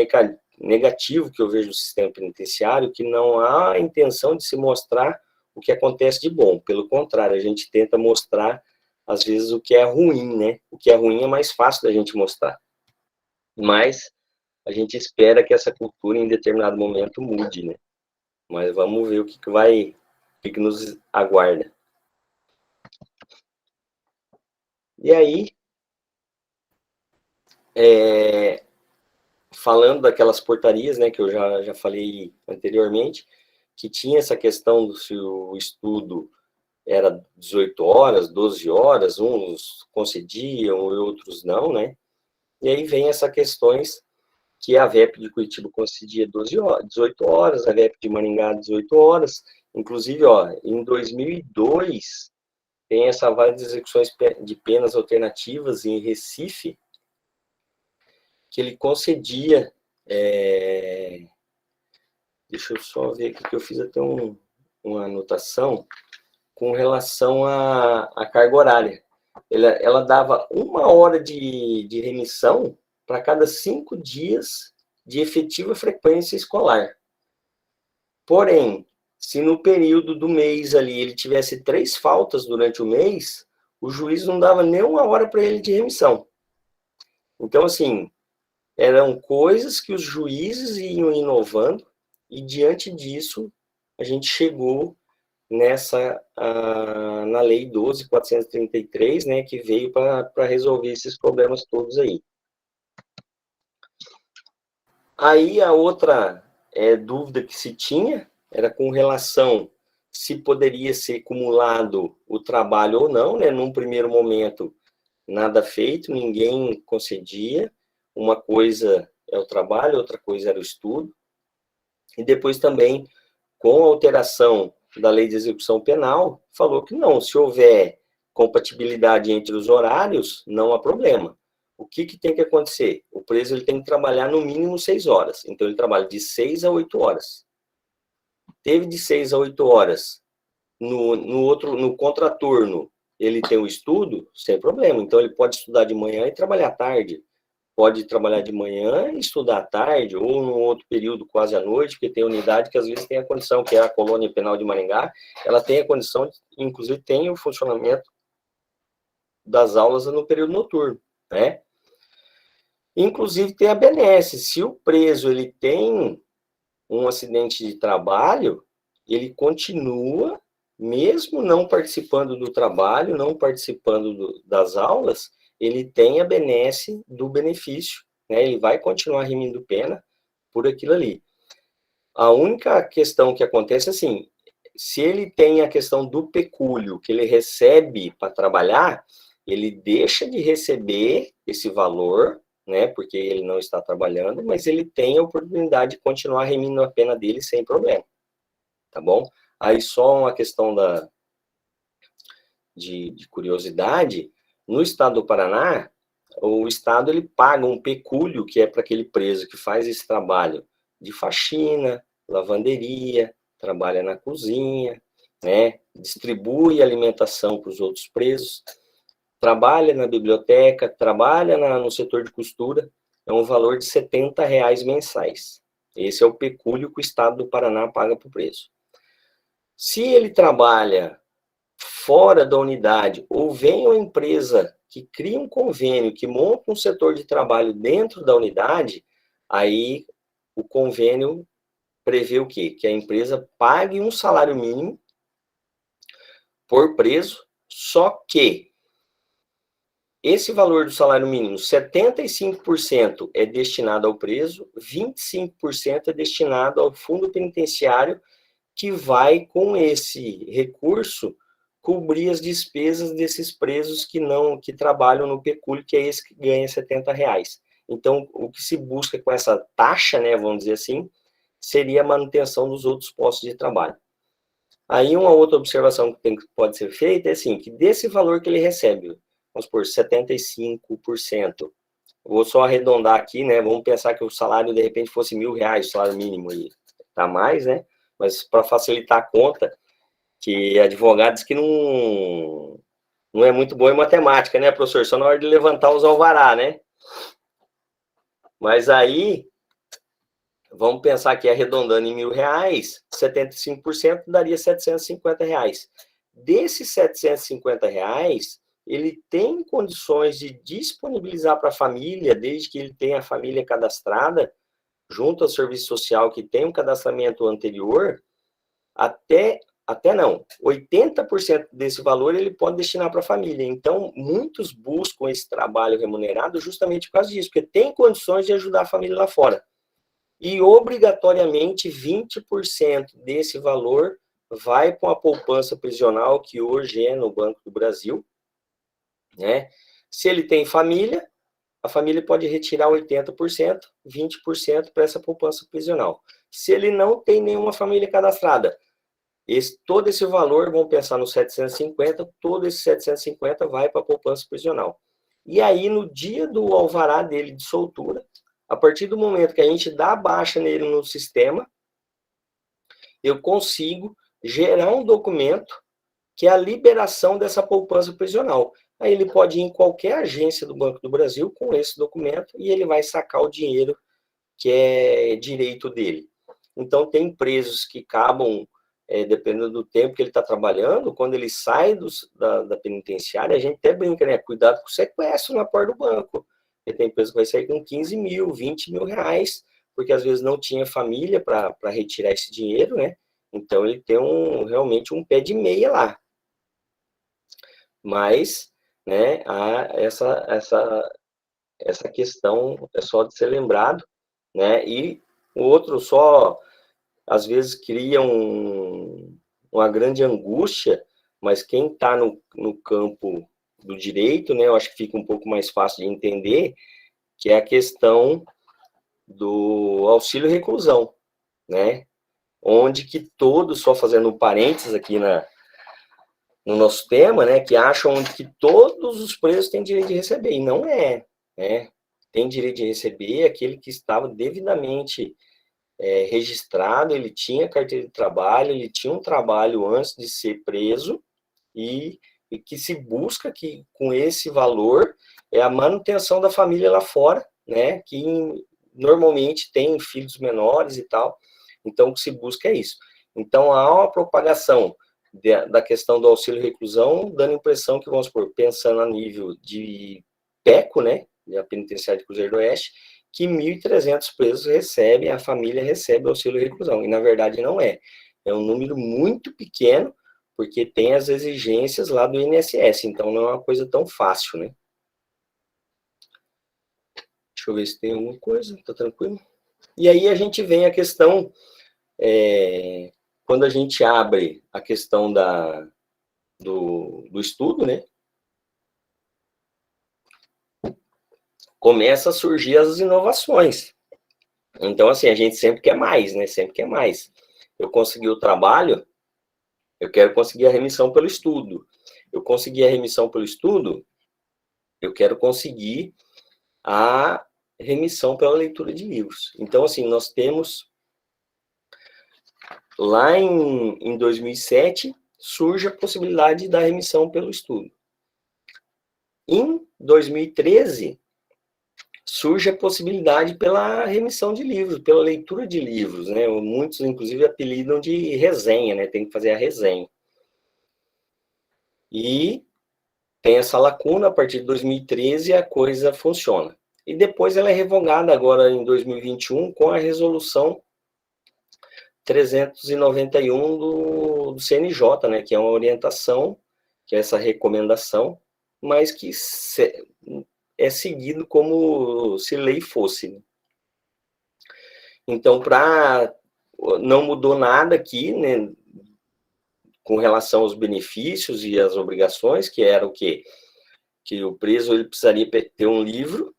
negativo que eu vejo no sistema penitenciário, que não há intenção de se mostrar o que acontece de bom. Pelo contrário, a gente tenta mostrar, às vezes, o que é ruim, né? O que é ruim é mais fácil da gente mostrar. Mas a gente espera que essa cultura, em determinado momento, mude, né? Mas vamos ver o que nos aguarda. E aí, falando daquelas portarias, né, que eu já falei anteriormente, que tinha essa questão do se o estudo era 18 horas, 12 horas, uns concediam e outros não, né? E aí vem essas questões que a VEP de Curitiba concedia 18 horas, a VEP de Maringá 18 horas. Inclusive, em 2002, tem essa vara de execuções de penas alternativas em Recife, que ele concedia, deixa eu só ver aqui que eu fiz até uma anotação, com relação à carga horária. Ela dava 1 hora de remissão para cada 5 dias de efetiva frequência escolar. Porém, se no período do mês ali ele tivesse 3 faltas durante o mês, o juiz não dava nem 1 hora para ele de remissão. Então, assim, eram coisas que os juízes iam inovando e, diante disso, a gente chegou na Lei 12.433, né, que veio para resolver esses problemas todos aí. Aí a outra dúvida que se tinha era com relação se poderia ser acumulado o trabalho ou não, né? Num primeiro momento, nada feito, ninguém concedia. Uma coisa é o trabalho, outra coisa era o estudo. E depois também, com a alteração da Lei de Execução Penal, falou que não, se houver compatibilidade entre os horários, não há problema. O que tem que acontecer? O preso ele tem que trabalhar no mínimo 6 horas. Então, ele trabalha de 6 a 8 horas. Teve de 6 a 8 horas. No contraturno, ele tem o estudo, sem problema. Então, ele pode estudar de manhã e trabalhar à tarde. Pode trabalhar de manhã e estudar à tarde, ou num outro período quase à noite, porque tem unidade que às vezes tem a condição, que é a Colônia Penal de Maringá, ela tem a condição, inclusive tem o funcionamento das aulas no período noturno, né? Inclusive tem a benesse, se o preso ele tem um acidente de trabalho, ele continua, mesmo não participando do trabalho, não participando das aulas, ele tem a benesse do benefício, né? Ele vai continuar remindo pena por aquilo ali. A única questão que acontece é assim, se ele tem a questão do pecúlio que ele recebe para trabalhar, ele deixa de receber esse valor né, porque ele não está trabalhando, mas ele tem a oportunidade de continuar remindo a pena dele sem problema, tá bom? Aí só uma questão de curiosidade, no estado do Paraná, o estado ele paga um pecúlio, que é para aquele preso que faz esse trabalho de faxina, lavanderia, trabalha na cozinha, né, distribui alimentação para os outros presos, trabalha na biblioteca, trabalha no setor de costura, é um valor de R$ 70 mensais. Esse é o pecúlio que o estado do Paraná paga para o preso. Se ele trabalha fora da unidade, ou vem uma empresa que cria um convênio, que monta um setor de trabalho dentro da unidade, aí o convênio prevê o quê? Que a empresa pague um salário mínimo por preso, só que esse valor do salário mínimo, 75% é destinado ao preso, 25% é destinado ao fundo penitenciário, que vai, com esse recurso, cobrir as despesas desses presos que trabalham no pecúlio, que é esse que ganha R$ 70. Então, o que se busca com essa taxa, né, vamos dizer assim, seria a manutenção dos outros postos de trabalho. Aí, uma outra observação que pode ser feita é assim, que desse valor que ele recebe, vamos supor, 75%, vou só arredondar aqui, né, vamos pensar que o salário, de repente, fosse R$ 1.000, o salário mínimo aí, tá mais, né, mas para facilitar a conta, que advogados que não é muito bom em matemática, né, professor? Só na hora de levantar os alvará, né? Mas aí, vamos pensar que arredondando em R$ 1.000, 75% daria R$ 750. Desses R$ 750, ele tem condições de disponibilizar para a família, desde que ele tenha a família cadastrada, junto ao serviço social que tem um cadastramento anterior, até não, 80% desse valor ele pode destinar para a família. Então, muitos buscam esse trabalho remunerado justamente por causa disso, porque tem condições de ajudar a família lá fora. E, obrigatoriamente, 20% desse valor vai para uma poupança prisional, que hoje é no Banco do Brasil, né? Se ele tem família, a família pode retirar 80%, 20% para essa poupança prisional. Se ele não tem nenhuma família cadastrada, todo esse valor, vamos pensar no 750, todo esse 750 vai para a poupança prisional. E aí, no dia do alvará dele de soltura, a partir do momento que a gente dá baixa nele no sistema, eu consigo gerar um documento que é a liberação dessa poupança prisional. Aí ele pode ir em qualquer agência do Banco do Brasil com esse documento e ele vai sacar o dinheiro que é direito dele. Então, tem presos que acabam, dependendo do tempo que ele está trabalhando, quando ele sai da penitenciária, a gente até brinca, né? Cuidado com o sequestro na porta do banco. Porque tem preso que vai sair com 15 mil, 20 mil reais, porque às vezes não tinha família para retirar esse dinheiro, né? Então, ele tem realmente um pé de meia lá. Mas, né, essa questão é só de ser lembrado, né? E o outro só, às vezes, cria uma grande angústia, mas quem está no campo do direito, né, eu acho que fica um pouco mais fácil de entender, que é a questão do auxílio reclusão, né? Onde que todos, só fazendo um parênteses aqui no nosso tema, né, que acham que todos os presos têm direito de receber, e não é, né? Tem direito de receber aquele que estava devidamente registrado, ele tinha carteira de trabalho, ele tinha um trabalho antes de ser preso, e que se busca que com esse valor é a manutenção da família lá fora, né, que normalmente tem filhos menores e tal, então o que se busca é isso. Então há uma propagação da questão do auxílio reclusão, dando a impressão que, vamos supor, pensando a nível de PECO, né, a Penitenciária de Cruzeiro do Oeste, que 1.300 presos recebem, a família recebe auxílio reclusão, e na verdade não é. É um número muito pequeno, porque tem as exigências lá do INSS, então não é uma coisa tão fácil, né? Deixa eu ver se tem alguma coisa, tá tranquilo? E aí a gente vem a questão, quando a gente abre a questão do estudo, né? começa a surgir as inovações. Então, assim, a gente sempre quer mais, né? Sempre quer mais. Eu consegui o trabalho, eu quero conseguir a remissão pelo estudo. Eu consegui a remissão pelo estudo, eu quero conseguir a remissão pela leitura de livros. Então, assim, nós temos... Lá em 2007, surge a possibilidade da remissão pelo estudo. Em 2013, surge a possibilidade pela remissão de livros, pela leitura de livros, né? Muitos, inclusive, apelidam de resenha, né? Tem que fazer a resenha. E tem essa lacuna, a partir de 2013 a coisa funciona. E depois ela é revogada agora em 2021 com a resolução 391 do CNJ, né? Que é uma orientação, que é essa recomendação, mas que é seguido como se lei fosse. Né? Então, não mudou nada aqui, né, com relação aos benefícios e às obrigações, que era o quê? Que o preso ele precisaria ter um livro,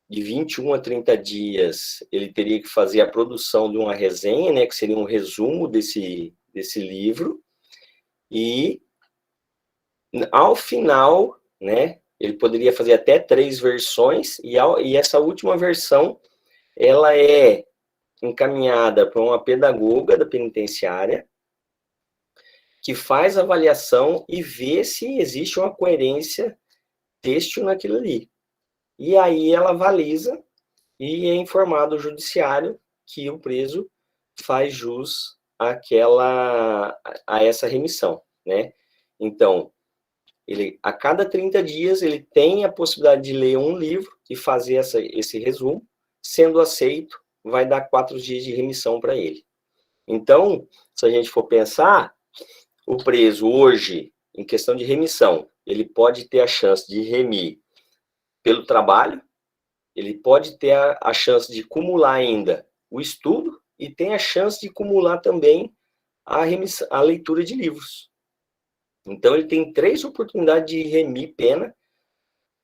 de 21 a 30 dias, ele teria que fazer a produção de uma resenha, né, que seria um resumo desse livro, e ao final, né, ele poderia fazer até 3 versões, e essa última versão, ela é encaminhada para uma pedagoga da penitenciária, que faz a avaliação e vê se existe uma coerência têxtil naquilo ali. E aí ela avaliza e é informado o judiciário que o preso faz jus a essa remissão, né? Então, a cada 30 dias, ele tem a possibilidade de ler um livro e fazer esse resumo. Sendo aceito, vai dar 4 dias de remissão para ele. Então, se a gente for pensar, o preso hoje, em questão de remissão, ele pode ter a chance de remir pelo trabalho, ele pode ter a chance de acumular ainda o estudo e tem a chance de acumular também a leitura de livros. Então, ele tem 3 oportunidades de remir pena,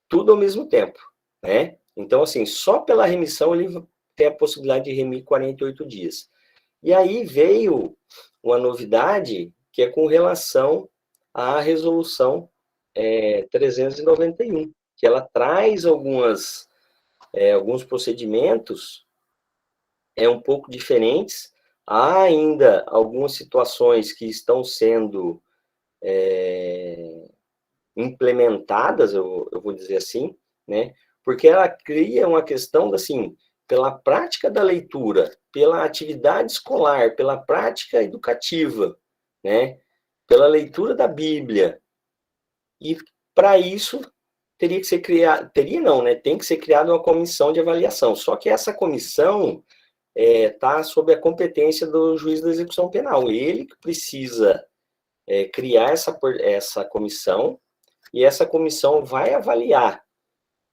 tudo ao mesmo tempo, né? Então, assim, só pela remissão ele tem a possibilidade de remir 48 dias. E aí veio uma novidade que é com relação à resolução 391, que ela traz alguns procedimentos um pouco diferentes. Há ainda algumas situações que estão sendo implementadas, eu vou dizer assim, né? Porque ela cria uma questão, assim, pela prática da leitura, pela atividade escolar, pela prática educativa, né? Pela leitura da Bíblia. E, para isso, teria que ser criado... Teria não, né? Tem que ser criada uma comissão de avaliação. Só que essa comissão está sob a competência do juiz da execução penal. Ele que precisa criar essa comissão, e essa comissão vai avaliar,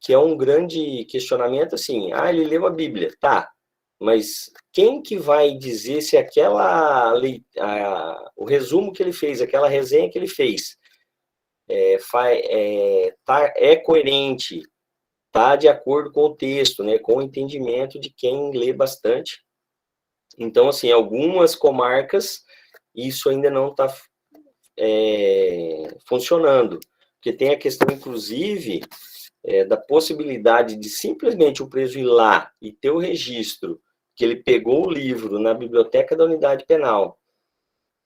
que é um grande questionamento, assim, ele leu a Bíblia, tá, mas quem que vai dizer se o resumo que ele fez, aquela resenha que ele fez, é coerente, tá de acordo com o texto, né, com o entendimento de quem lê bastante. Então, assim, algumas comarcas, isso ainda não está funcionando, porque tem a questão, inclusive, da possibilidade de simplesmente o preso ir lá e ter o registro que ele pegou o livro na biblioteca da unidade penal,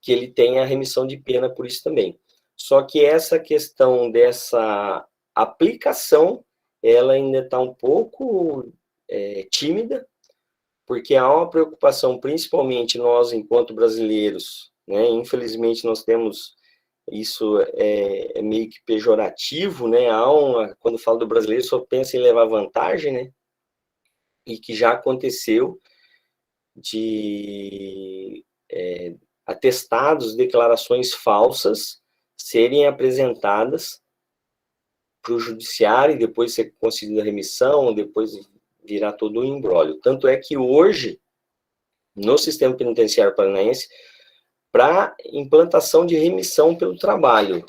que ele tem a remissão de pena por isso também. Só que essa questão dessa aplicação, ela ainda está um pouco tímida, porque há uma preocupação, principalmente nós, enquanto brasileiros, né? Infelizmente, nós temos... Isso é meio que pejorativo, né? Quando falo do brasileiro, só pensa em levar vantagem, né? E que já aconteceu de atestados, declarações falsas serem apresentadas para o judiciário e depois ser concedida a remissão, depois virar todo um imbróglio. Tanto é que hoje, no sistema penitenciário paranaense, para implantação de remissão pelo trabalho.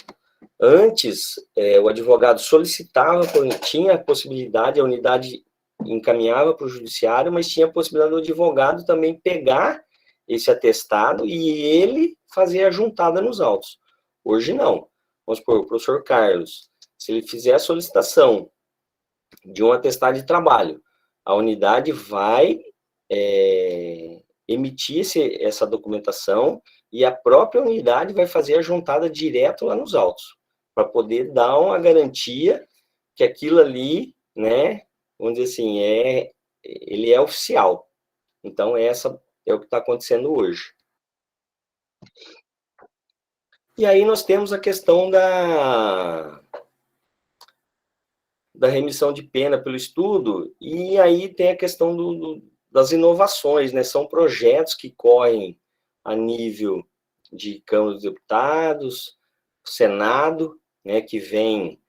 Antes, o advogado solicitava, tinha a possibilidade, a unidade encaminhava para o judiciário, mas tinha a possibilidade do advogado também pegar esse atestado e ele fazer a juntada nos autos. Hoje não. Vamos supor, o professor Carlos, se ele fizer a solicitação de um atestado de trabalho, a unidade vai emitir essa documentação e a própria unidade vai fazer a juntada direto lá nos autos, para poder dar uma garantia que aquilo ali, né, vamos dizer assim, ele é oficial. Então, essa é o que está acontecendo hoje. E aí nós temos a questão da remissão de pena pelo estudo, e aí tem a questão das inovações, né? São projetos que correm a nível de Câmara dos Deputados, Senado, né, que vem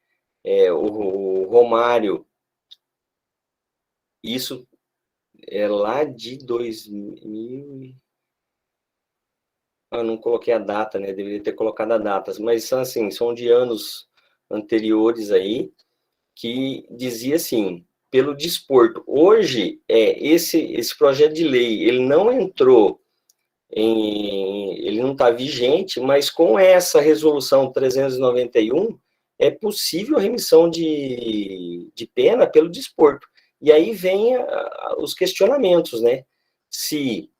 o Romário, isso é lá de 2000... Eu não coloquei a data, né? Deveria ter colocado a data, mas são assim, são de anos anteriores aí, que dizia assim, pelo desporto. Hoje, esse projeto de lei, ele não entrou ele não está vigente, mas com essa resolução 391, é possível a remissão de pena pelo desporto. E aí vem os questionamentos, né? Se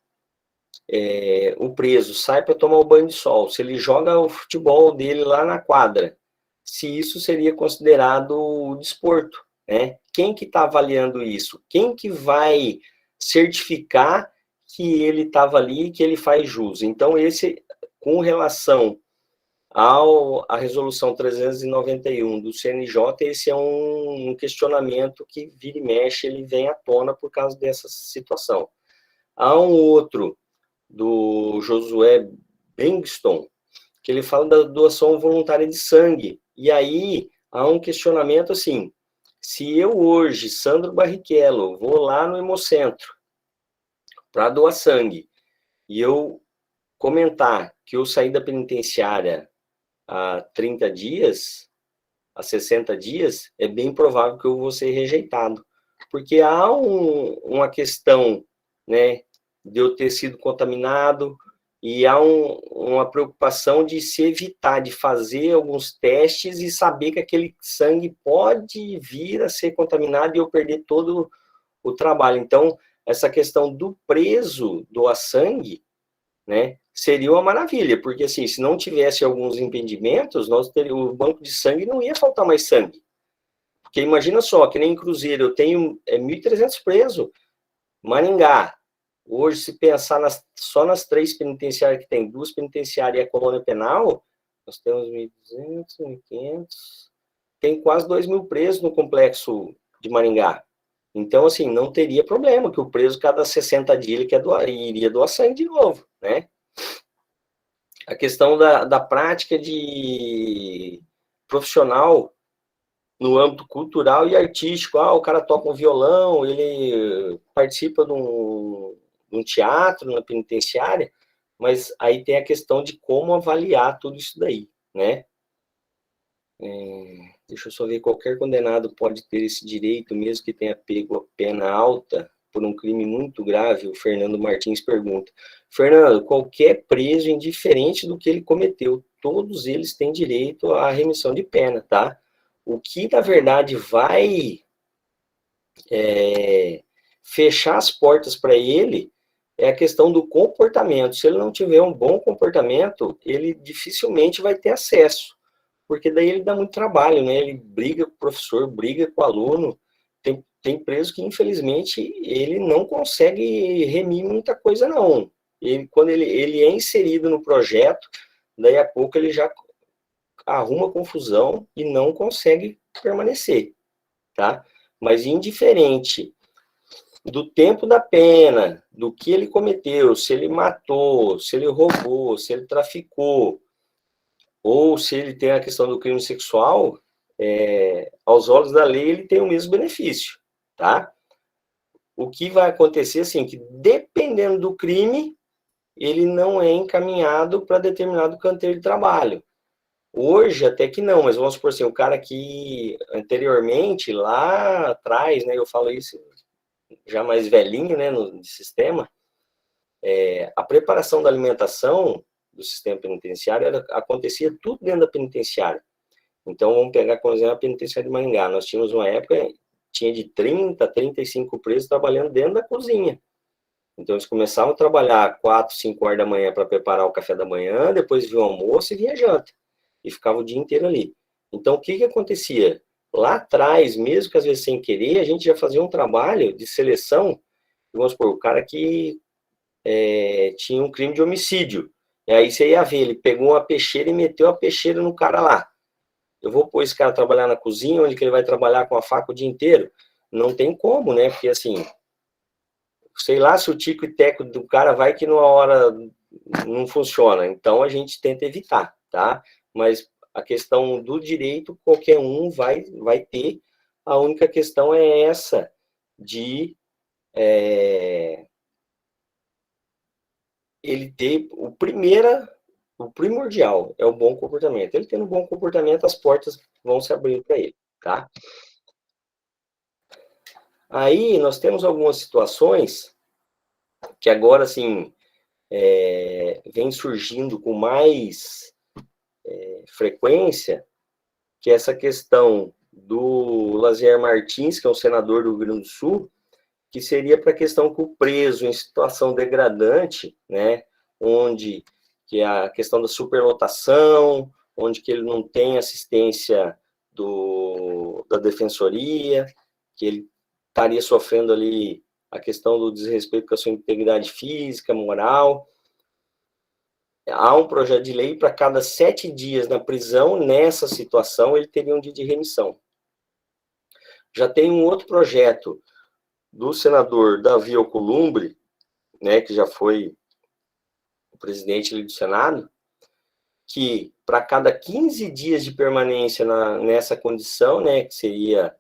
o preso sai para tomar o banho de sol, se ele joga o futebol dele lá na quadra, se isso seria considerado desporto, né? Quem que está avaliando isso? Quem que vai certificar que ele estava ali e que ele faz jus? Então, com relação à resolução 391 do CNJ, esse é um questionamento que vira e mexe, ele vem à tona por causa dessa situação. Há um outro, do Josué Bengston, que ele fala da doação voluntária de sangue. E aí há um questionamento assim, se eu hoje, Sandro Barrichello, vou lá no Hemocentro para doar sangue, e eu comentar que eu saí da penitenciária há 30 dias, há 60 dias, é bem provável que eu vou ser rejeitado. Porque há uma questão, né, de eu ter sido contaminado, e há uma preocupação de se evitar de fazer alguns testes e saber que aquele sangue pode vir a ser contaminado e eu perder todo o trabalho. Então, essa questão do preso doar sangue, né, seria uma maravilha, porque assim, se não tivesse alguns impedimentos, o banco de sangue não ia faltar mais sangue. Porque imagina só, que nem em Cruzeiro, eu tenho 1.300 presos, Maringá, hoje, se pensar só nas 3 penitenciárias que tem, 2 penitenciárias e a colônia penal, nós temos 1.200, 1.500, tem quase 2.000 presos no complexo de Maringá. Então, assim, não teria problema, que o preso, cada 60 dias, ele iria doar sangue de novo, né? A questão da prática de profissional no âmbito cultural e artístico. O cara toca um violão, ele participa de um teatro na penitenciária, mas aí tem a questão de como avaliar tudo isso daí, né? Deixa eu só ver, qualquer condenado pode ter esse direito, mesmo que tenha pego a pena alta por um crime muito grave? O Fernando Martins pergunta. Fernando, qualquer preso, indiferente do que ele cometeu, todos eles têm direito à remissão de pena, tá? O que, na verdade, vai fechar as portas para ele é a questão do comportamento. Se ele não tiver um bom comportamento, ele dificilmente vai ter acesso, porque daí ele dá muito trabalho, né? Ele briga com o professor, briga com o aluno. Tem preso que, infelizmente, ele não consegue remir muita coisa, não. Quando ele é inserido no projeto, daí a pouco ele já arruma confusão e não consegue permanecer, tá? Mas indiferente do tempo da pena, do que ele cometeu, se ele matou, se ele roubou, se ele traficou, ou se ele tem a questão do crime sexual, aos olhos da lei ele tem o mesmo benefício, tá? O que vai acontecer, assim, que dependendo do crime, ele não é encaminhado para determinado canteiro de trabalho. Hoje até que não, mas vamos supor assim, o cara que anteriormente, lá atrás, né, eu falo isso já mais velhinho, né, no sistema, a preparação da alimentação do sistema penitenciário acontecia tudo dentro da penitenciária. Então, vamos pegar, por exemplo, a penitenciária de Maringá. Nós tínhamos uma época, tinha de 30 a 35 presos trabalhando dentro da cozinha. Então, eles começavam a trabalhar 4, 5 horas da manhã para preparar o café da manhã, depois vinha o almoço e vinha a janta. E ficava o dia inteiro ali. Então, o que acontecia? Lá atrás, mesmo que às vezes sem querer, a gente já fazia um trabalho de seleção. Vamos supor, o cara que tinha um crime de homicídio. E aí você ia ver, ele pegou uma peixeira e meteu a peixeira no cara lá. Eu vou pôr esse cara trabalhar na cozinha, onde que ele vai trabalhar com a faca o dia inteiro? Não tem como, né? Porque assim, sei lá se o tico e teco do cara vai que numa hora não funciona. Então a gente tenta evitar, tá? Mas a questão do direito, qualquer um vai ter. A única questão é essa de ele ter o primordial é o bom comportamento. Ele tendo um bom comportamento, as portas vão se abrir para ele, tá? Aí nós temos algumas situações que agora, assim, vem surgindo com mais frequência, que é essa questão do Lazier Martins, que é um senador do Rio Grande do Sul, que seria para a questão que o preso em situação degradante, né, onde que é a questão da superlotação, onde que ele não tem assistência da defensoria, que ele estaria sofrendo ali a questão do desrespeito com a sua integridade física, moral. Há um projeto de lei para cada 7 dias na prisão, nessa situação, ele teria um dia de remissão. Já tem um outro projeto do senador Davi Alcolumbre, né, que já foi o presidente do Senado, que para cada 15 dias de permanência nessa condição, né, que seria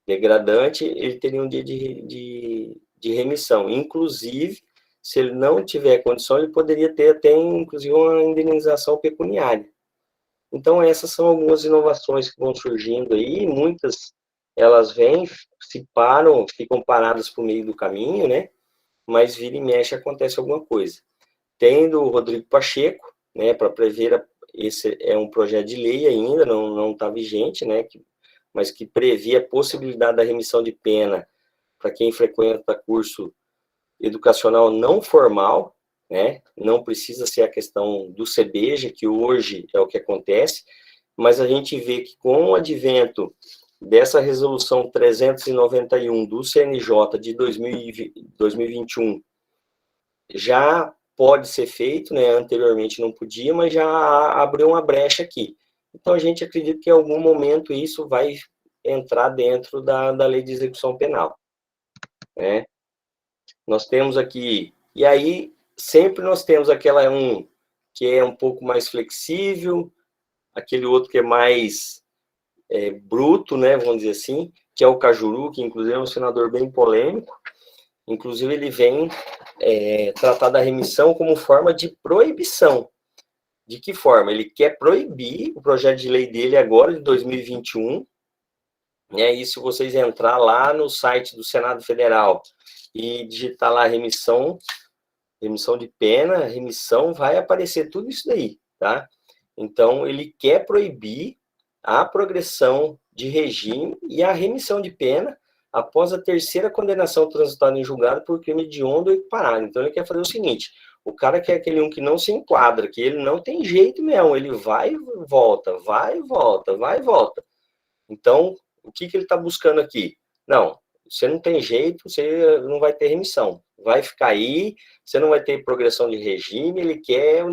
degradante, ele teria um dia de remissão. Inclusive, se ele não tiver condição, ele poderia ter até, inclusive, uma indenização pecuniária. Então, essas são algumas inovações que vão surgindo aí, muitas elas vêm, se param, ficam paradas por meio do caminho, né? Mas vira e mexe acontece alguma coisa. Tem do Rodrigo Pacheco, né, para prever, esse é um projeto de lei ainda, não está vigente, né, mas que prevê a possibilidade da remissão de pena para quem frequenta curso educacional não formal, né, não precisa ser a questão do CBJ, que hoje é o que acontece, mas a gente vê que com o advento dessa resolução 391 do CNJ de 2021, já pode ser feito, né? Anteriormente não podia, mas já abriu uma brecha aqui. Então, a gente acredita que em algum momento isso vai entrar dentro da lei de execução penal, né? Nós temos aqui, e aí sempre nós temos aquela que é um pouco mais flexível, aquele outro que é mais bruto, né, vamos dizer assim, que é o Cajuru, que inclusive é um senador bem polêmico. Inclusive ele vem tratar da remissão como forma de proibição. De que forma? Ele quer proibir, o projeto de lei dele agora, de 2021, né, e se vocês entrar lá no site do Senado Federal e digitar lá remissão de pena, remissão, vai aparecer tudo isso daí, tá? Então, ele quer proibir a progressão de regime e a remissão de pena após a terceira condenação transitada em julgado por crime hediondo ou equiparado. Então, ele quer fazer o seguinte, o cara quer aquele que não se enquadra, que ele não tem jeito mesmo, ele vai e volta, vai e volta, vai e volta. Então, o que ele está buscando aqui? Não, você não tem jeito, você não vai ter remissão. Vai ficar aí, você não vai ter progressão de regime, ele quer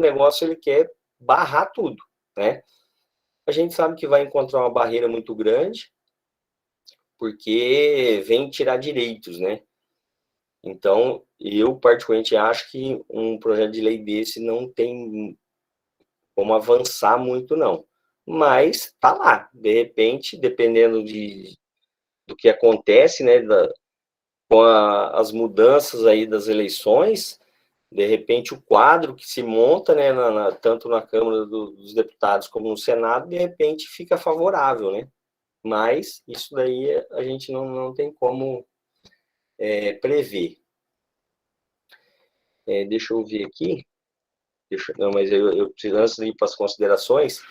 barrar tudo, né? A gente sabe que vai encontrar uma barreira muito grande, porque vem tirar direitos, né? Então, eu particularmente acho que um projeto de lei desse não tem como avançar muito, não. Mas tá lá, de repente, dependendo do que acontece, né, com as mudanças aí das eleições, De repente, o quadro que se monta, né, tanto na Câmara dos Deputados como no Senado, de repente fica favorável, né? Mas isso daí a gente não tem como prever. Deixa eu ver aqui. Não, mas eu preciso, antes de ir para as considerações,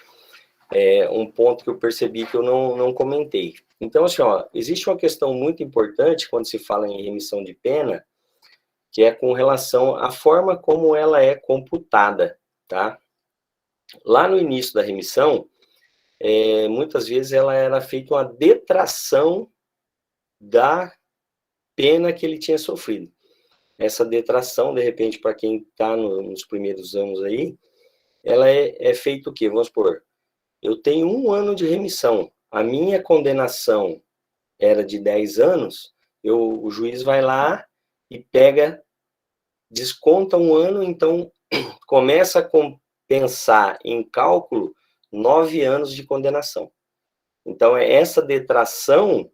um ponto que eu percebi que eu não comentei. Então, assim, ó, existe uma questão muito importante quando se fala em remissão de pena, que é com relação à forma como ela é computada, tá? Lá no início da remissão, muitas vezes ela era feita uma detração da pena que ele tinha sofrido. Essa detração, de repente, para quem está nos primeiros anos aí, ela é feita o quê? Vamos supor, eu tenho 1 ano de remissão, a minha condenação era de 10 anos, o juiz vai lá e desconta 1 ano, então começa a compensar em cálculo 9 anos de condenação. Então, essa detração,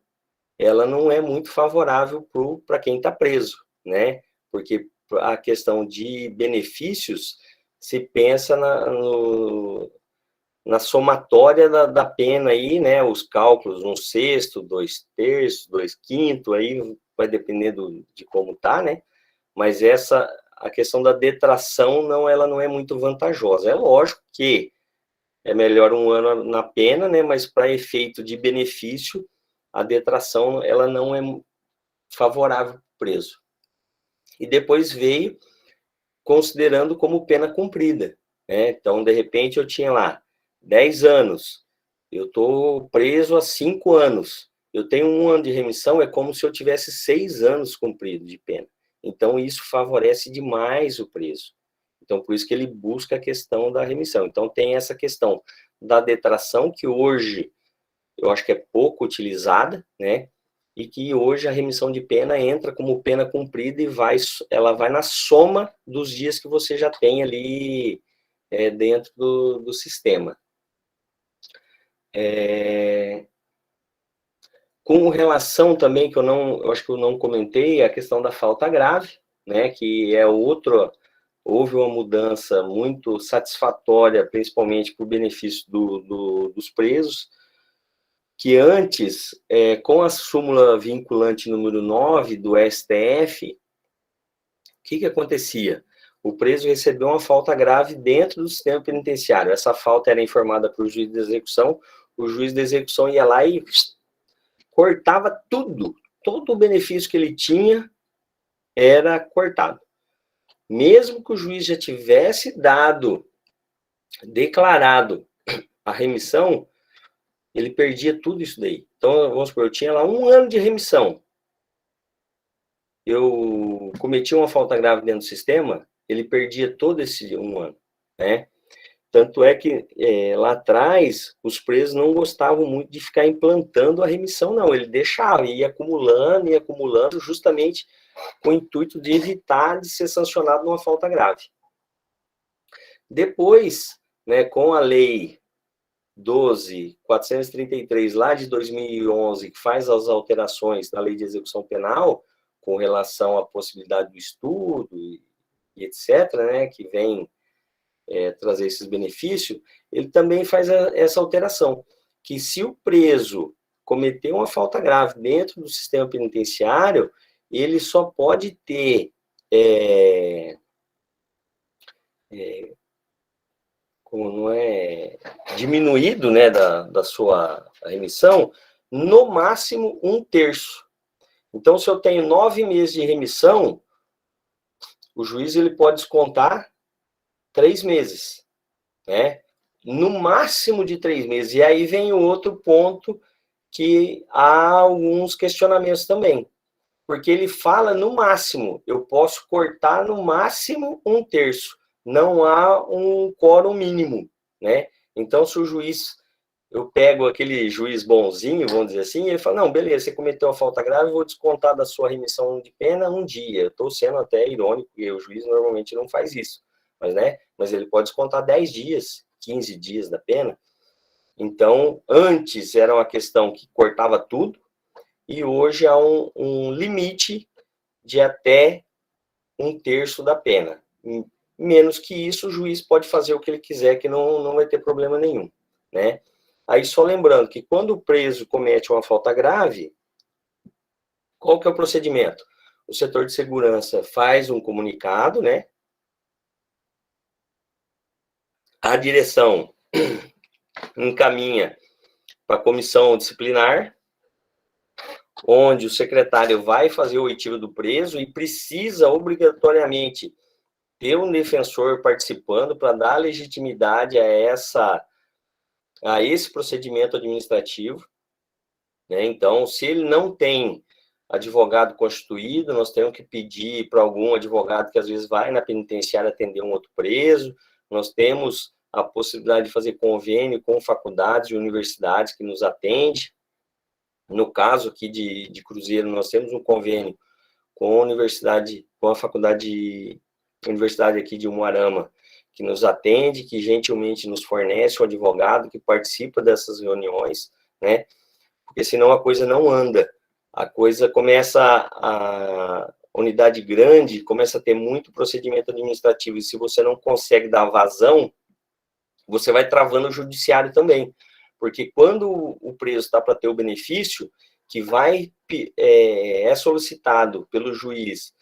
ela não é muito favorável para quem está preso, né? Porque a questão de benefícios se pensa na somatória da pena aí, né? Os cálculos, 1/6, 2/3, 2/5, aí vai depender de como tá, né? Mas a questão da detração, ela não é muito vantajosa. É lógico que é melhor 1 ano na pena, né? Mas para efeito de benefício, a detração, ela não é favorável para o preso. E depois veio considerando como pena cumprida, né? Então, de repente, eu tinha lá 10 anos, eu estou preso há 5 anos, eu tenho 1 ano de remissão, é como se eu tivesse 6 anos cumprido de pena. Então, isso favorece demais o preso. Então, por isso que ele busca a questão da remissão. Então, tem essa questão da detração, que hoje eu acho que é pouco utilizada, né? E que hoje a remissão de pena entra como pena cumprida e ela vai na soma dos dias que você já tem ali dentro do sistema. Com relação também, que eu acho que eu não comentei, a questão da falta grave, né? Que é houve uma mudança muito satisfatória, principalmente por benefício dos presos, que antes, com a súmula vinculante número 9 do STF, o que acontecia? O preso recebeu uma falta grave dentro do sistema penitenciário. Essa falta era informada para o juiz de execução, o juiz de execução ia lá e cortava tudo. Todo o benefício que ele tinha era cortado. Mesmo que o juiz já tivesse declarado a remissão, ele perdia tudo isso daí. Então, vamos supor, eu tinha lá 1 ano de remissão. Eu cometi uma falta grave dentro do sistema, ele perdia todo esse 1 ano, né? Tanto é que lá atrás, os presos não gostavam muito de ficar implantando a remissão, não. Ele deixava, ia acumulando, justamente com o intuito de evitar de ser sancionado numa falta grave. Depois, né, com a lei 12.433, lá de 2011, que faz as alterações na lei de execução penal, com relação à possibilidade do estudo e etc., né, que vem trazer esses benefícios, ele também faz essa alteração, que se o preso cometer uma falta grave dentro do sistema penitenciário, ele só pode ter como não é diminuído, né, da sua remissão, no máximo 1/3. Então, se eu tenho 9 meses de remissão, o juiz ele pode descontar 3 meses, né? No máximo de 3 meses. E aí vem o outro ponto que há alguns questionamentos também. Porque ele fala no máximo, eu posso cortar no máximo 1/3. Não há um quórum mínimo, né? Então, se o juiz, eu pego aquele juiz bonzinho, vamos dizer assim, e ele fala, não, beleza, você cometeu uma falta grave, eu vou descontar da sua remissão de pena 1 dia. Eu estou sendo até irônico, porque o juiz normalmente não faz isso, mas ele pode descontar 10 dias, 15 dias da pena. Então, antes era uma questão que cortava tudo, e hoje há um limite de até 1/3 da pena. Menos que isso, o juiz pode fazer o que ele quiser, que não vai ter problema nenhum, né? Aí, só lembrando que quando o preso comete uma falta grave, qual que é o procedimento? O setor de segurança faz um comunicado, né? A direção encaminha para a comissão disciplinar, onde o secretário vai fazer o oitivo do preso e precisa obrigatoriamente ter um defensor participando para dar legitimidade a esse procedimento administrativo, né? Então, se ele não tem advogado constituído, nós temos que pedir para algum advogado que às vezes vai na penitenciária atender um outro preso. Nós temos a possibilidade de fazer convênio com faculdades e universidades que nos atendem. No caso aqui de Cruzeiro, nós temos um convênio com a universidade, com a universidade aqui de Umuarama, que nos atende, que gentilmente nos fornece um advogado que participa dessas reuniões, né? Porque senão a coisa não anda. A coisa começa, a unidade grande começa a ter muito procedimento administrativo, e se você não consegue dar vazão, você vai travando o judiciário também. Porque quando o preso está para ter o benefício, que é solicitado pelo juiz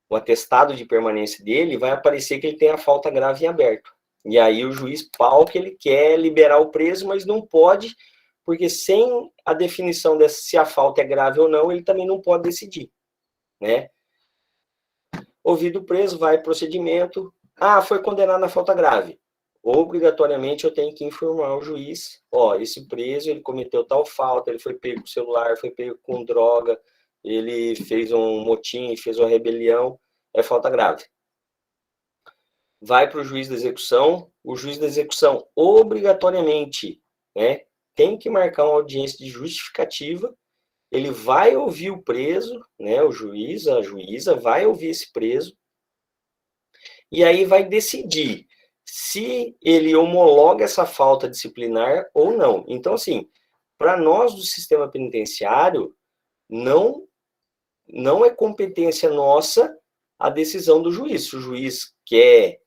o atestado de permanência dele, vai aparecer que ele tem a falta grave em aberto. E aí o juiz pau que ele quer liberar o preso, mas não pode, porque sem a definição de se a falta é grave ou não, ele também não pode decidir, né? Ouvido o preso, vai procedimento. Foi condenado na falta grave. Obrigatoriamente eu tenho que informar o juiz, esse preso, ele cometeu tal falta, ele foi pego com celular, foi pego com droga, ele fez um motim, fez uma rebelião, é falta grave. Vai para o juiz da execução, o juiz da execução obrigatoriamente, né, tem que marcar uma audiência de justificativa, ele vai ouvir o preso, né, o juiz, a juíza vai ouvir esse preso, e aí vai decidir se ele homologa essa falta disciplinar ou não. Então, assim, para nós do sistema penitenciário, não é competência nossa a decisão do juiz. Se o juiz quer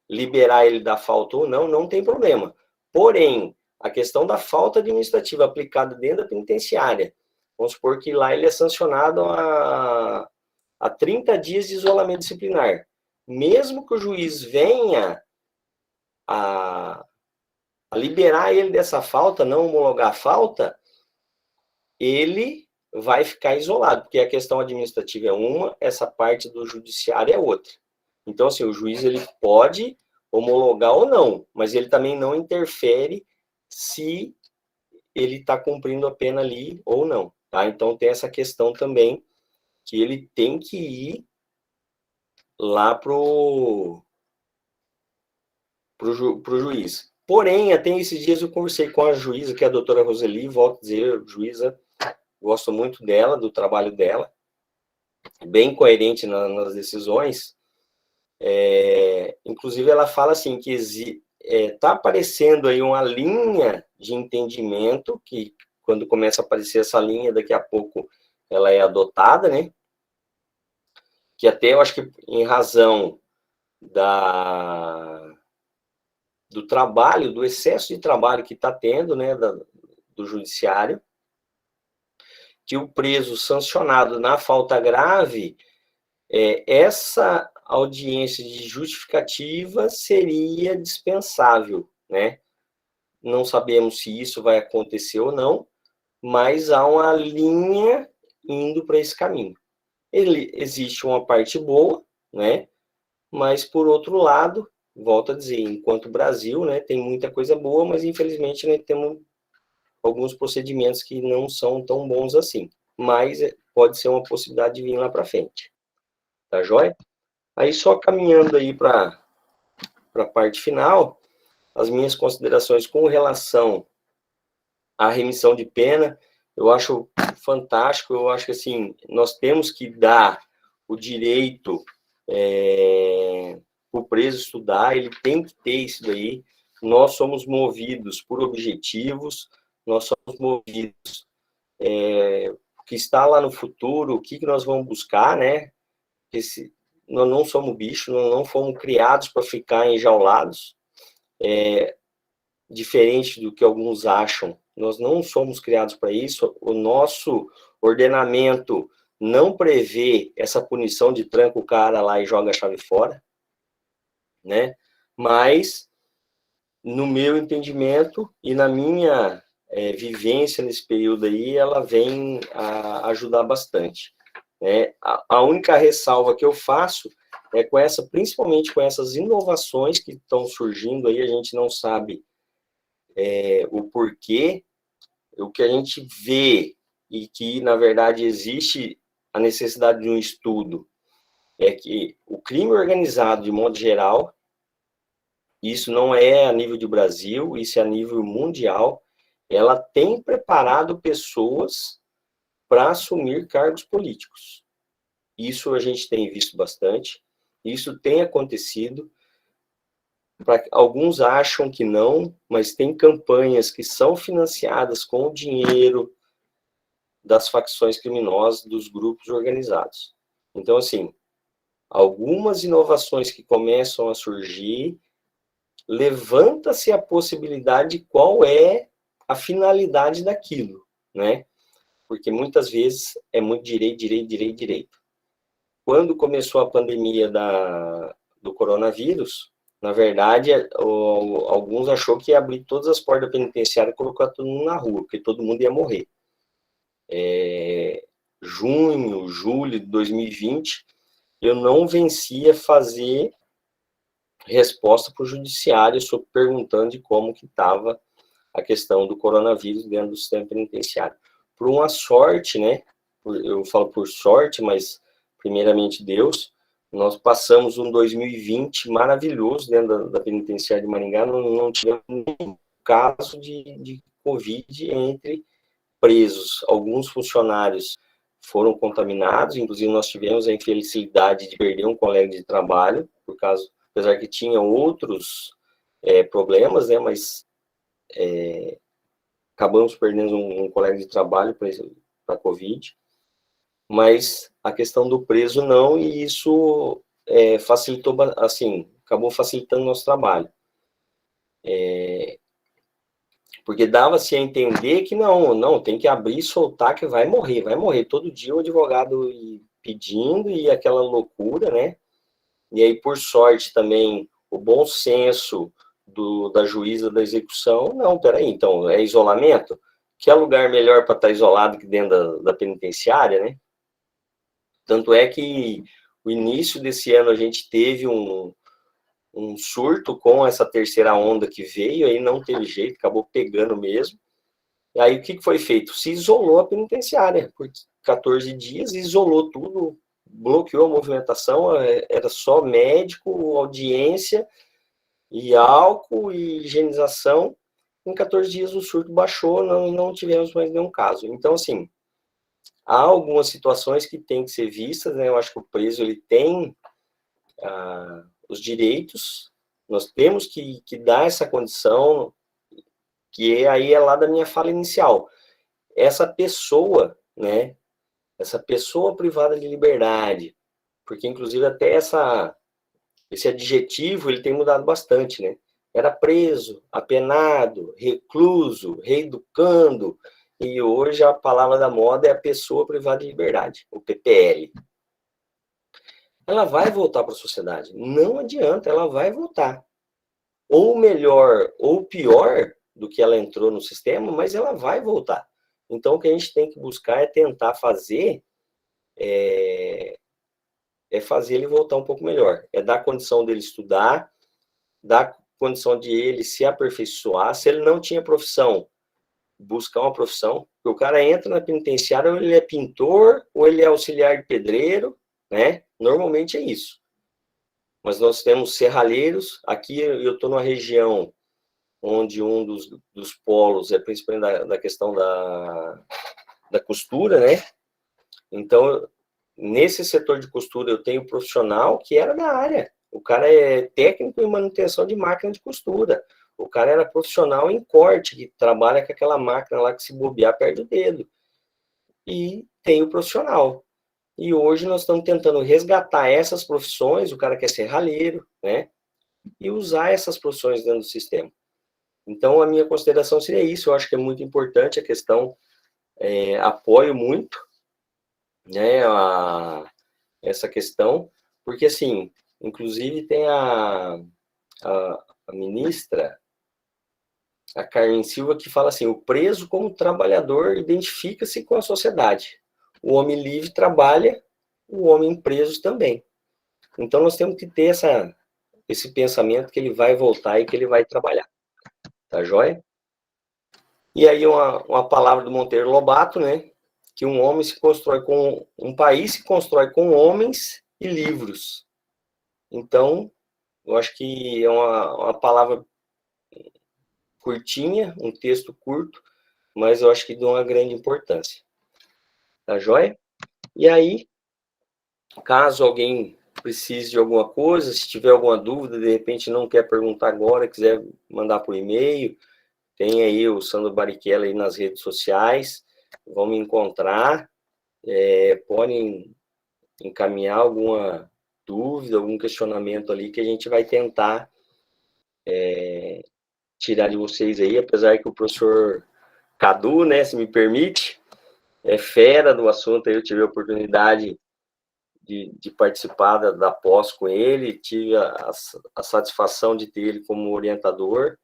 liberar ele da falta ou não, não tem problema. Porém, a questão da falta administrativa aplicada dentro da penitenciária, vamos supor que lá ele é sancionado a 30 dias de isolamento disciplinar. Mesmo que o juiz venha a liberar ele dessa falta, não homologar a falta, ele vai ficar isolado, porque a questão administrativa é uma, essa parte do judiciário é outra. Então, assim, o juiz ele pode homologar ou não, mas ele também não interfere se ele está cumprindo a pena ali ou não, tá? Então, tem essa questão também, que ele tem que ir lá pro juiz. Porém, até esses dias eu conversei com a juíza, que é a doutora Roseli, volto a dizer, juíza, gosto muito dela, do trabalho dela, bem coerente nas decisões. Inclusive, ela fala assim, que está aparecendo aí uma linha de entendimento, que quando começa a aparecer essa linha, daqui a pouco ela é adotada, né? Que até eu acho que em razão do trabalho, do excesso de trabalho que está tendo, né, do judiciário, que o preso sancionado na falta grave, essa audiência de justificativa seria dispensável, né? Não sabemos se isso vai acontecer ou não, mas há uma linha indo para esse caminho. Existe uma parte boa, né? Mas, por outro lado, volto a dizer, enquanto Brasil, né, tem muita coisa boa, mas, infelizmente, nós temos alguns procedimentos que não são tão bons assim. Mas pode ser uma possibilidade de vir lá para frente. Tá joia? Aí, só caminhando aí para a parte final, as minhas considerações com relação à remissão de pena, eu acho fantástico, eu acho que, assim, nós temos que dar o direito o preso estudar, ele tem que ter isso daí. Nós somos movidos por objetivos, nós somos movidos que está lá no futuro, o que nós vamos buscar, né? Nós não somos bichos, nós não fomos criados para ficar enjaulados, diferente do que alguns acham. Nós não somos criados para isso, o nosso ordenamento não prevê essa punição de tranca o cara lá e joga a chave fora, né? Mas, no meu entendimento e na minha vivência nesse período aí, ela vem a ajudar bastante. Né? A única ressalva que eu faço é principalmente com essas inovações que estão surgindo aí, a gente não sabe o porquê, o que a gente vê e que, na verdade, existe a necessidade de um estudo, é que o crime organizado, de modo geral, isso não é a nível de Brasil, isso é a nível mundial, ela tem preparado pessoas para assumir cargos políticos. Isso a gente tem visto bastante, isso tem acontecido. Alguns acham que não, mas tem campanhas que são financiadas com o dinheiro das facções criminosas, dos grupos organizados. Então, assim, algumas inovações que começam a surgir, levanta-se a possibilidade de qual é a finalidade daquilo, né? Porque muitas vezes é muito direito. Quando começou a pandemia do coronavírus, na verdade, alguns achou que ia abrir todas as portas da penitenciária e colocar todo mundo na rua, porque todo mundo ia morrer. Junho, julho de 2020, eu não vencia fazer resposta para o judiciário perguntando de como que estava a questão do coronavírus dentro do sistema penitenciário. Por uma sorte, né? Eu falo por sorte, mas primeiramente Deus, nós passamos um 2020 maravilhoso dentro da penitenciária de Maringá, não tivemos nenhum caso de Covid entre presos. Alguns funcionários foram contaminados, inclusive nós tivemos a infelicidade de perder um colega de trabalho, apesar que tinha outros problemas, né, mas acabamos perdendo um colega de trabalho para a Covid, mas a questão do preso não, e isso facilitou, assim, acabou facilitando o nosso trabalho. Porque dava-se a entender que não, tem que abrir e soltar que vai morrer. Todo dia o advogado pedindo e aquela loucura, né? E aí, por sorte, também, o bom senso da juíza da execução, não, peraí, então, é isolamento? Que é lugar melhor para estar isolado que dentro da penitenciária, né? Tanto é que o início desse ano a gente teve um surto com essa terceira onda que veio, aí não teve jeito, acabou pegando mesmo. E aí o que foi feito? Se isolou a penitenciária por 14 dias, isolou tudo, bloqueou a movimentação, era só médico, audiência, e álcool, e higienização. Em 14 dias o surto baixou, não tivemos mais nenhum caso. Então, assim, há algumas situações que têm que ser vistas, né? Eu acho que o preso ele tem os direitos, nós temos que dar essa condição, que aí é lá da minha fala inicial. Essa pessoa, né? Essa pessoa privada de liberdade, porque inclusive até esse adjetivo ele tem mudado bastante, né? Era preso, apenado, recluso, reeducando, e hoje a palavra da moda é a pessoa privada de liberdade, o PPL. Ela vai voltar para a sociedade, não adianta, ela vai voltar. Ou melhor, ou pior do que ela entrou no sistema, mas ela vai voltar. Então, o que a gente tem que buscar é tentar fazer fazer ele voltar um pouco melhor. É dar condição dele estudar, dar condição de ele se aperfeiçoar. Se ele não tinha profissão, buscar uma profissão. O cara entra na penitenciária, ou ele é pintor, ou ele é auxiliar de pedreiro, né? Normalmente é isso. Mas nós temos serralheiros. Aqui eu estou numa região onde um dos polos é principalmente da questão da costura, né? Então, nesse setor de costura, eu tenho um profissional que era da área. O cara é técnico em manutenção de máquina de costura. O cara era profissional em corte, que trabalha com aquela máquina lá que se bobear perde o dedo. e tem o profissional. E hoje nós estamos tentando resgatar essas profissões, o cara quer ser ralheiro, né? E usar essas profissões dentro do sistema. Então, a minha consideração seria isso. Eu acho que é muito importante a questão, apoio muito, né, essa questão, porque, assim, inclusive tem a ministra, a Carmen Silva, que fala assim, o preso como trabalhador identifica-se com a sociedade. O homem livre trabalha, o homem preso também. Então, nós temos que ter esse pensamento que ele vai voltar e que ele vai trabalhar. Tá joia? E aí uma palavra do Monteiro Lobato, né? Que um país se constrói com homens e livros. Então, eu acho que é uma palavra curtinha, um texto curto, mas eu acho que de uma grande importância. Tá joia? E aí, caso alguém precise de alguma coisa, se tiver alguma dúvida, de repente não quer perguntar agora, quiser mandar por e-mail, tem aí o Sandro Barichella aí nas redes sociais, vão me encontrar, podem encaminhar alguma dúvida, algum questionamento ali que a gente vai tentar tirar de vocês aí, apesar que o professor Cadu, né, se me permite, é fera do assunto, aí eu tive a oportunidade de participar da pós com ele, tive a satisfação de ter ele como orientador,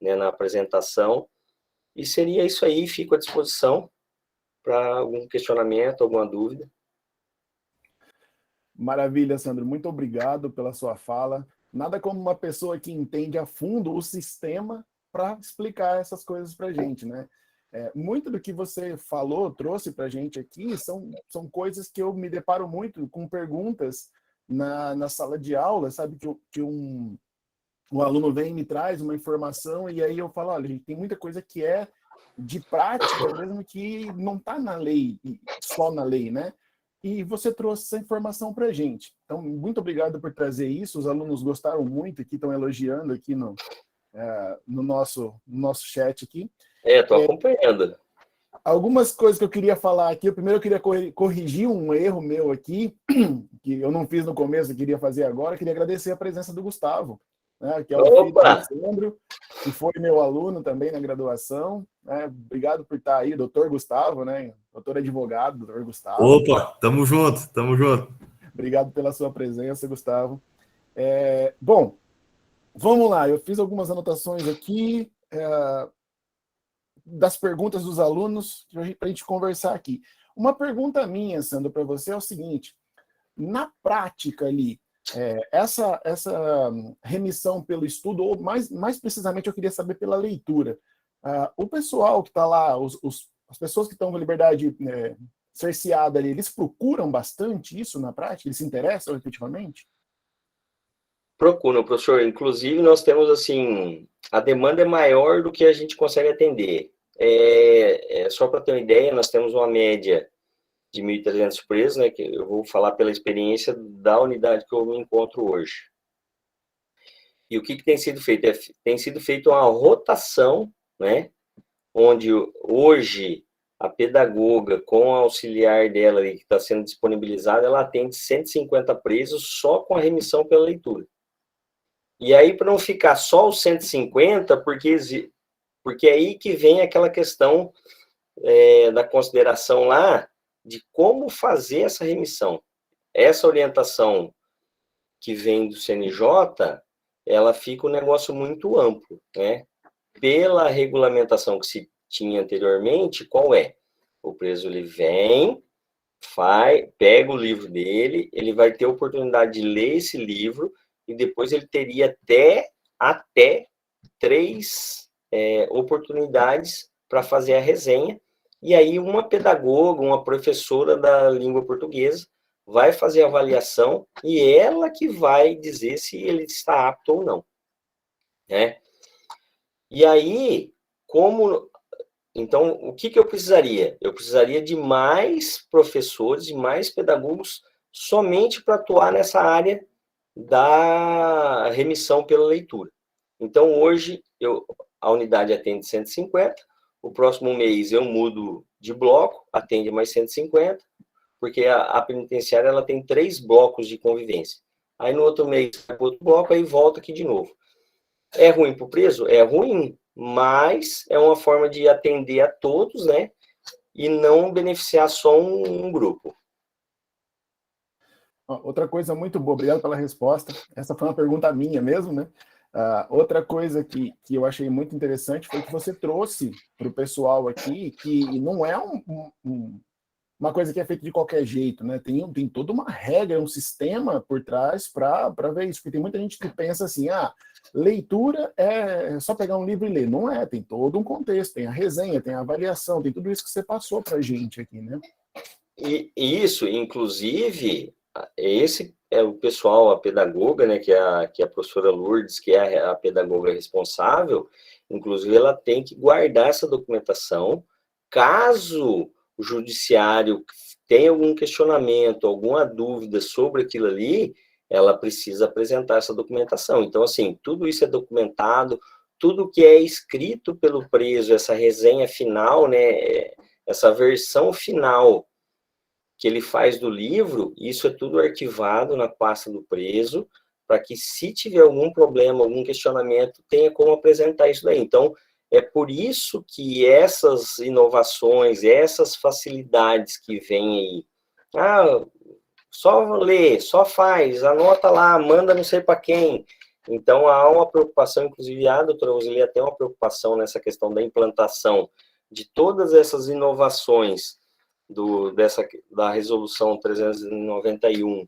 né, na apresentação, e seria isso aí, fico à disposição para algum questionamento, alguma dúvida. Maravilha, Sandro. Muito obrigado pela sua fala. Nada como uma pessoa que entende a fundo o sistema para explicar essas coisas para a gente, né? Muito do que você falou, trouxe para a gente aqui, são coisas que eu me deparo muito com perguntas na sala de aula, sabe? Que um aluno vem e me traz uma informação e aí eu falo, olha, gente, tem muita coisa que é de prática, mesmo que não está na lei, só na lei, né? E você trouxe essa informação para a gente. Então, muito obrigado por trazer isso. Os alunos gostaram muito, aqui estão elogiando aqui no nosso chat aqui. Estou acompanhando. Algumas coisas que eu queria falar aqui. Primeiro, eu queria corrigir um erro meu aqui, que eu não fiz no começo, eu queria fazer agora. Eu queria agradecer a presença do Gustavo, né, que é o filho do Sandro, que foi meu aluno também na graduação. Né? Obrigado por estar aí, doutor Gustavo, né? Doutor advogado, doutor Gustavo. Opa, tamo junto, tamo junto. Obrigado pela sua presença, Gustavo. Bom, vamos lá, eu fiz algumas anotações aqui das perguntas dos alunos para a gente conversar aqui. Uma pergunta minha, Sandro, para você é o seguinte: na prática ali, essa remissão pelo estudo, ou mais precisamente eu queria saber pela leitura, o pessoal que está lá, as pessoas que estão com liberdade cerceada ali, eles procuram bastante isso na prática? Eles se interessam efetivamente? Procuram, professor. Inclusive, nós temos, assim, a demanda é maior do que a gente consegue atender. Só para ter uma ideia, nós temos uma média de 1.300 presos, né, que eu vou falar pela experiência da unidade que eu me encontro hoje. E o que tem sido feito? Tem sido feita uma rotação, né, onde hoje a pedagoga, com o auxiliar dela, que está sendo disponibilizada, ela atende 150 presos só com a remissão pela leitura. E aí, para não ficar só os 150, porque é aí que vem aquela questão da consideração lá de como fazer essa remissão. Essa orientação que vem do CNJ, ela fica um negócio muito amplo, né? Pela regulamentação que se tinha anteriormente, qual é? O preso, ele vem, pega o livro dele, ele vai ter a oportunidade de ler esse livro, e depois ele teria até 3 oportunidades para fazer a resenha, e aí uma pedagoga, uma professora da língua portuguesa vai fazer a avaliação e ela que vai dizer se ele está apto ou não, né? E aí, então, o que eu precisaria? Eu precisaria de mais professores, de mais pedagogos, somente para atuar nessa área da remissão pela leitura. Então, hoje, a unidade atende 150, o próximo mês eu mudo de bloco, atende mais 150, porque a penitenciária ela tem 3 blocos de convivência. Aí no outro mês, vai para outro bloco, aí volta aqui de novo. É ruim para o preso? É ruim, mas é uma forma de atender a todos, né? E não beneficiar só um grupo. Outra coisa muito boa, obrigado pela resposta. Essa foi uma pergunta minha mesmo, né? Outra coisa que eu achei muito interessante foi que você trouxe para o pessoal aqui que não é uma coisa que é feita de qualquer jeito, né? Tem toda uma regra, um sistema por trás para ver isso. Porque tem muita gente que pensa assim, leitura é só pegar um livro e ler. Não é, tem todo um contexto, tem a resenha, tem a avaliação, tem tudo isso que você passou para a gente aqui, né? E isso, inclusive, esse é o pessoal, a pedagoga, né, que é a professora Lourdes, que é a pedagoga responsável, inclusive ela tem que guardar essa documentação, caso o judiciário tenha algum questionamento, alguma dúvida sobre aquilo ali, ela precisa apresentar essa documentação. Então, assim, tudo isso é documentado, tudo que é escrito pelo preso, essa resenha final, né, essa versão final que ele faz do livro, isso é tudo arquivado na pasta do preso, para que se tiver algum problema, algum questionamento, tenha como apresentar isso daí. Então, é por isso que essas inovações, essas facilidades que vêm aí, só lê, só faz, anota lá, manda não sei para quem. Então, há uma preocupação, inclusive a doutora Rosilia tem uma preocupação nessa questão da implantação de todas essas inovações da resolução 391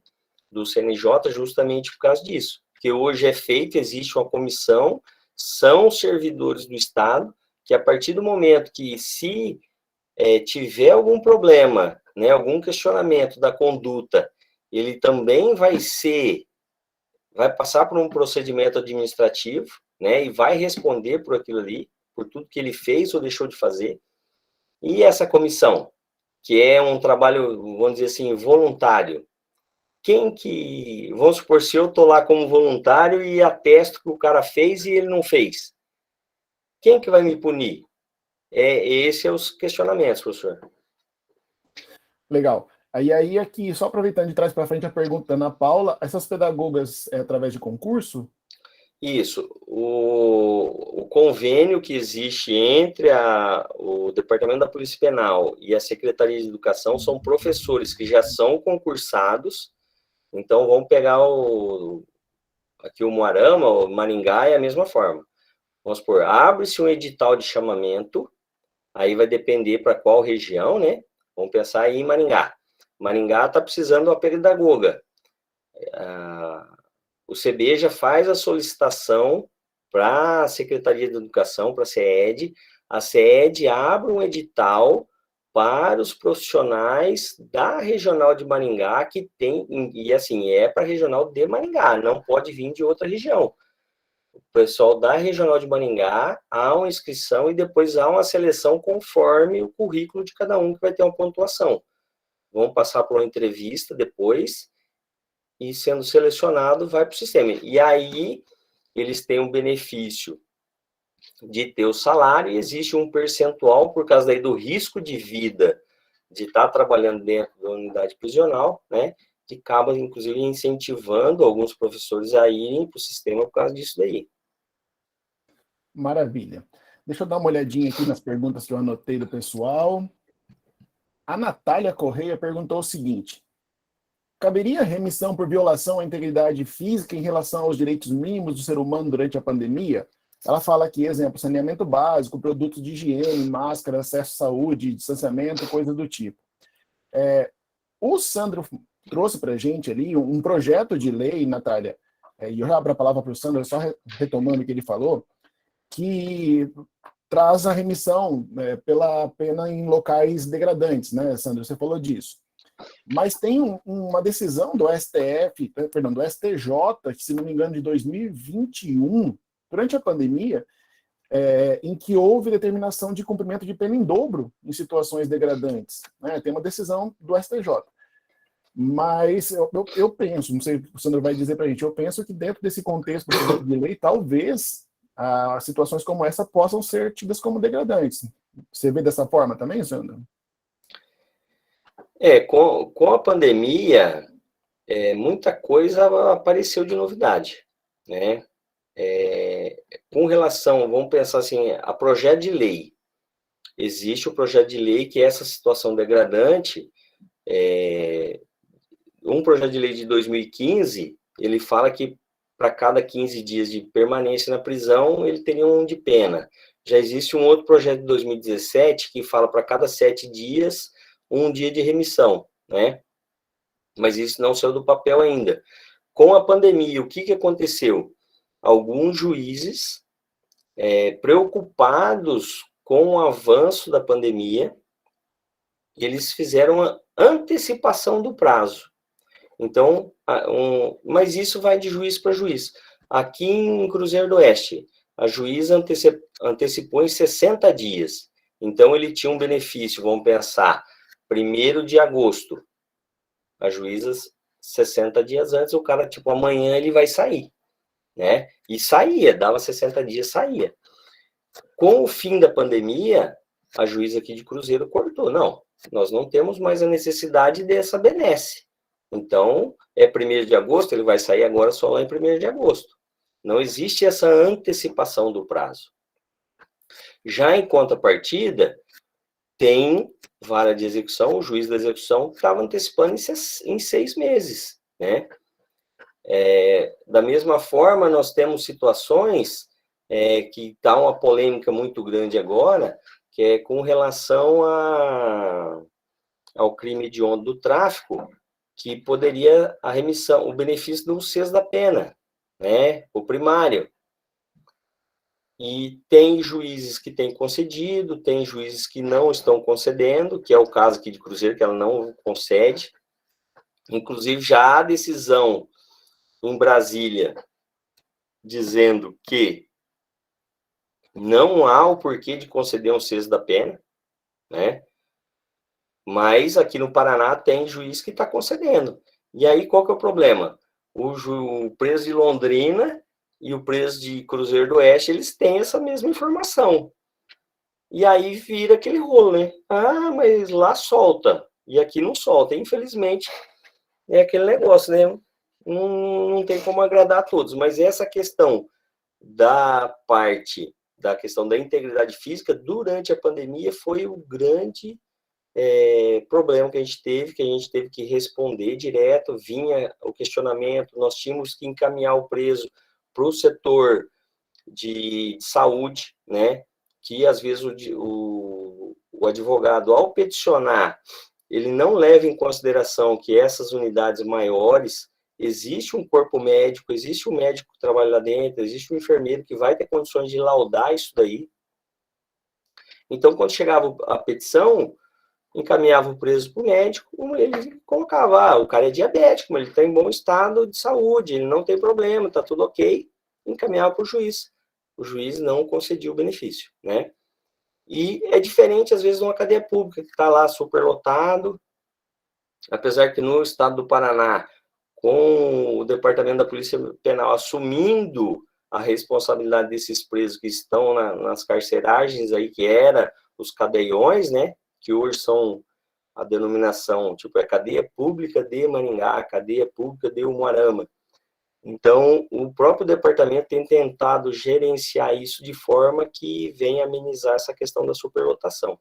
do CNJ, justamente por causa disso. Que hoje é feito, existe uma comissão, são servidores do Estado, que a partir do momento que se tiver algum problema, né, algum questionamento da conduta, ele também vai passar por um procedimento administrativo, né, e vai responder por aquilo ali, por tudo que ele fez ou deixou de fazer. E essa comissão, que é um trabalho, vamos dizer assim, voluntário. Vamos supor, se eu estou lá como voluntário e atesto que o cara fez e ele não fez, quem que vai me punir? Esses são os questionamentos, professor. Legal. Aí aqui, só aproveitando de trás para frente a pergunta da Ana Paula, essas pedagogas é através de concurso? Isso. O convênio que existe entre o Departamento da Polícia Penal e a Secretaria de Educação são professores que já são concursados. Então, vamos pegar aqui o Moarama, o Maringá, é a mesma forma. Vamos supor, abre-se um edital de chamamento, aí vai depender para qual região, né? Vamos pensar aí em Maringá. Maringá está precisando de uma pedagoga. O CB já faz a solicitação para a Secretaria de Educação, para a CED. A CED abre um edital para os profissionais da Regional de Maringá, que tem, e assim, é para a Regional de Maringá, não pode vir de outra região. O pessoal da Regional de Maringá, há uma inscrição e depois há uma seleção conforme o currículo de cada um, que vai ter uma pontuação. Vão passar por uma entrevista depois, e sendo selecionado, vai para o sistema. E aí, eles têm um benefício de ter o salário, e existe um percentual, por causa daí do risco de vida, de estar trabalhando dentro da unidade prisional, né, que acaba, inclusive, incentivando alguns professores a irem para o sistema por causa disso daí. Maravilha. Deixa eu dar uma olhadinha aqui nas perguntas que eu anotei do pessoal. A Natália Correia perguntou o seguinte: caberia remissão por violação à integridade física em relação aos direitos mínimos do ser humano durante a pandemia? Ela fala aqui, exemplo, saneamento básico, produtos de higiene, máscara, acesso à saúde, distanciamento, coisa do tipo. O Sandro trouxe para a gente ali um projeto de lei, Natália, e eu já abro a palavra para o Sandro, só retomando o que ele falou, que traz a remissão pela pena em locais degradantes, né, Sandro? Você falou disso. Mas tem uma decisão do STF, perdão, do STJ, que, se não me engano, de 2021, durante a pandemia, em que houve determinação de cumprimento de pena em dobro em situações degradantes, né? Tem uma decisão do STJ. Mas eu penso, não sei se o Sandro vai dizer para a gente, eu penso que dentro desse contexto do projeto de lei, talvez situações como essa possam ser tidas como degradantes. Você vê dessa forma também, Sandro? Com a pandemia, muita coisa apareceu de novidade, né? Com relação, vamos pensar assim, a projeto de lei. Existe o projeto de lei que essa situação degradante, um projeto de lei de 2015, ele fala que para cada 15 dias de permanência na prisão, ele teria um de pena. Já existe um outro projeto de 2017 que fala para cada 7 dias, um dia de remissão, né? Mas isso não saiu do papel ainda. Com a pandemia, o que aconteceu? Alguns juízes preocupados com o avanço da pandemia, eles fizeram uma antecipação do prazo. Então, mas isso vai de juiz para juiz. Aqui em Cruzeiro do Oeste, a juíza antecipou em 60 dias. Então, ele tinha um benefício, vamos pensar, 1º de agosto. A juíza, 60 dias antes, o cara, tipo, amanhã ele vai sair, né? E saía, dava 60 dias, saía. Com o fim da pandemia, a juíza aqui de Cruzeiro cortou. Não, nós não temos mais a necessidade dessa benesse. Então, 1º de agosto, ele vai sair agora só lá em 1º de agosto. Não existe essa antecipação do prazo. Já em contrapartida, tem vara de execução, o juiz da execução estava antecipando em 6 meses, né? Da mesma forma, nós temos situações que está uma polêmica muito grande agora, que é com relação ao crime hediondo do tráfico, que poderia a remissão, o benefício do 6º da pena, né? O primário. E tem juízes que têm concedido, tem juízes que não estão concedendo, que é o caso aqui de Cruzeiro, que ela não concede. Inclusive, já há decisão em Brasília dizendo que não há o porquê de conceder um 6º da pena, né? Mas aqui no Paraná tem juiz que está concedendo. E aí, qual que é o problema? O preso de Londrina e o preso de Cruzeiro do Oeste, eles têm essa mesma informação. E aí vira aquele rolo, né? Ah, mas lá solta. E aqui não solta. Infelizmente, é aquele negócio, né? Não tem como agradar a todos. Mas essa questão da questão da integridade física, durante a pandemia, foi o grande problema que a gente teve que responder direto, vinha o questionamento, nós tínhamos que encaminhar o preso para o setor de saúde, né, que às vezes o advogado, ao peticionar, ele não leva em consideração que essas unidades maiores, existe um corpo médico, existe um médico que trabalha lá dentro, existe um enfermeiro que vai ter condições de laudar isso daí. Então, quando chegava a petição, encaminhava o preso para o médico, ele colocava, o cara é diabético, mas ele está em bom estado de saúde, ele não tem problema, está tudo ok, encaminhava para o juiz. O juiz não concedia o benefício, né? E é diferente, às vezes, de uma cadeia pública, que está lá superlotado, apesar que no estado do Paraná, com o Departamento da Polícia Penal assumindo a responsabilidade desses presos que estão nas carceragens aí, que era os cadeiões, né? Que hoje são a denominação, tipo, é cadeia pública de Maringá, cadeia pública de Umuarama. Então, o próprio departamento tem tentado gerenciar isso de forma que venha amenizar essa questão da superlotação.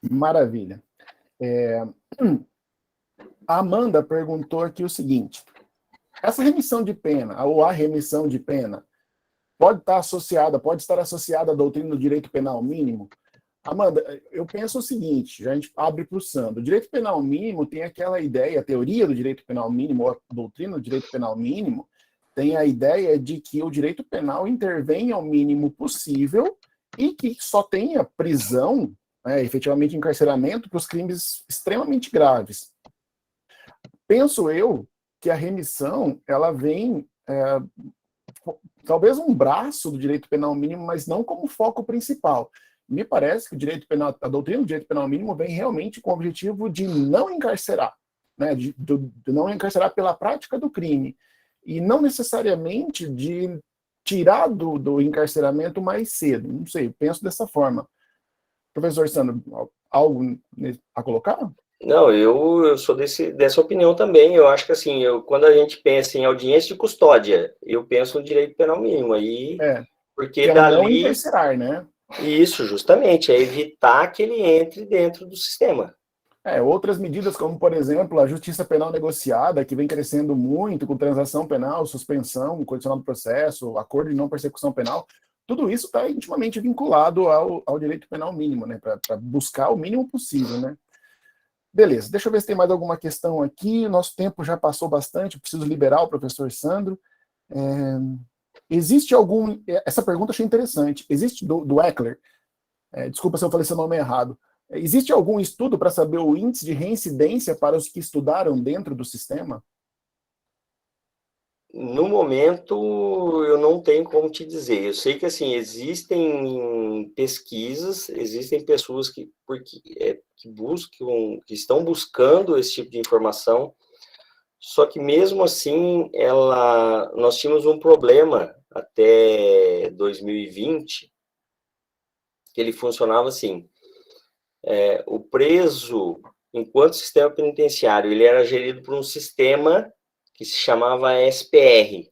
Maravilha. A Amanda perguntou aqui o seguinte: essa remissão de pena, ou a remissão de pena, pode estar associada à doutrina do direito penal mínimo? Amanda, eu penso o seguinte, já a gente abre para o Sandro. O direito penal mínimo tem aquela ideia, a teoria do direito penal mínimo, ou a doutrina do direito penal mínimo, tem a ideia de que o direito penal intervém ao mínimo possível e que só tenha prisão, efetivamente encarceramento, para os crimes extremamente graves. Penso eu que a remissão, ela vem, talvez um braço do direito penal mínimo, mas não como foco principal. Me parece que o direito penal, a doutrina do direito penal mínimo vem realmente com o objetivo de não encarcerar, né, de não encarcerar pela prática do crime, e não necessariamente de tirar do encarceramento mais cedo. Não sei, penso dessa forma. Professor Sandro, algo a colocar? Não, eu sou dessa opinião também. Eu acho que assim, quando a gente pensa em audiência de custódia, eu penso no direito penal mínimo aí, Que porque é o não dali intercerar, né? isso justamente é evitar que ele entre dentro do sistema. Outras medidas, como, por exemplo, a justiça penal negociada, que vem crescendo muito com transação penal, suspensão, condicional do processo, acordo de não persecução penal, tudo isso está intimamente vinculado ao direito penal mínimo, né? Para buscar o mínimo possível, né? Beleza, deixa eu ver se tem mais alguma questão aqui. Nosso tempo já passou bastante, preciso liberar o professor Sandro. Existe algum... Essa pergunta eu achei interessante. Existe do Eckler, desculpa se eu falei seu nome errado. Existe algum estudo para saber o índice de reincidência para os que estudaram dentro do sistema? No momento, eu não tenho como te dizer. Eu sei que, assim, existem pesquisas, existem pessoas que buscam, que estão buscando esse tipo de informação, só que mesmo assim, nós tínhamos um problema até 2020, que ele funcionava assim. O preso, enquanto sistema penitenciário, ele era gerido por um sistema que se chamava SPR.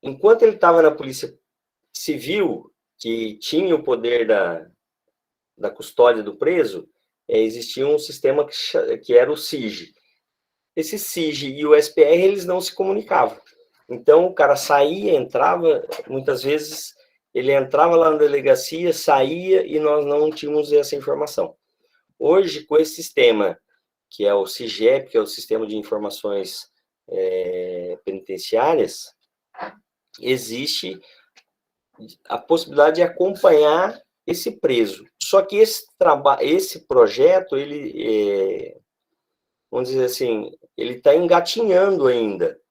Enquanto ele estava na Polícia Civil, que tinha o poder da custódia do preso, existia um sistema que era o SIG. Esse SIG e o SPR, eles não se comunicavam. Então, o cara saía, entrava, muitas vezes ele entrava lá na delegacia, saía e nós não tínhamos essa informação. Hoje, com esse sistema, que é o SIGEP, que é o Sistema de Informações Penitenciárias, existe a possibilidade de acompanhar esse preso. Só que esse projeto, ele, vamos dizer assim, ele está engatinhando ainda.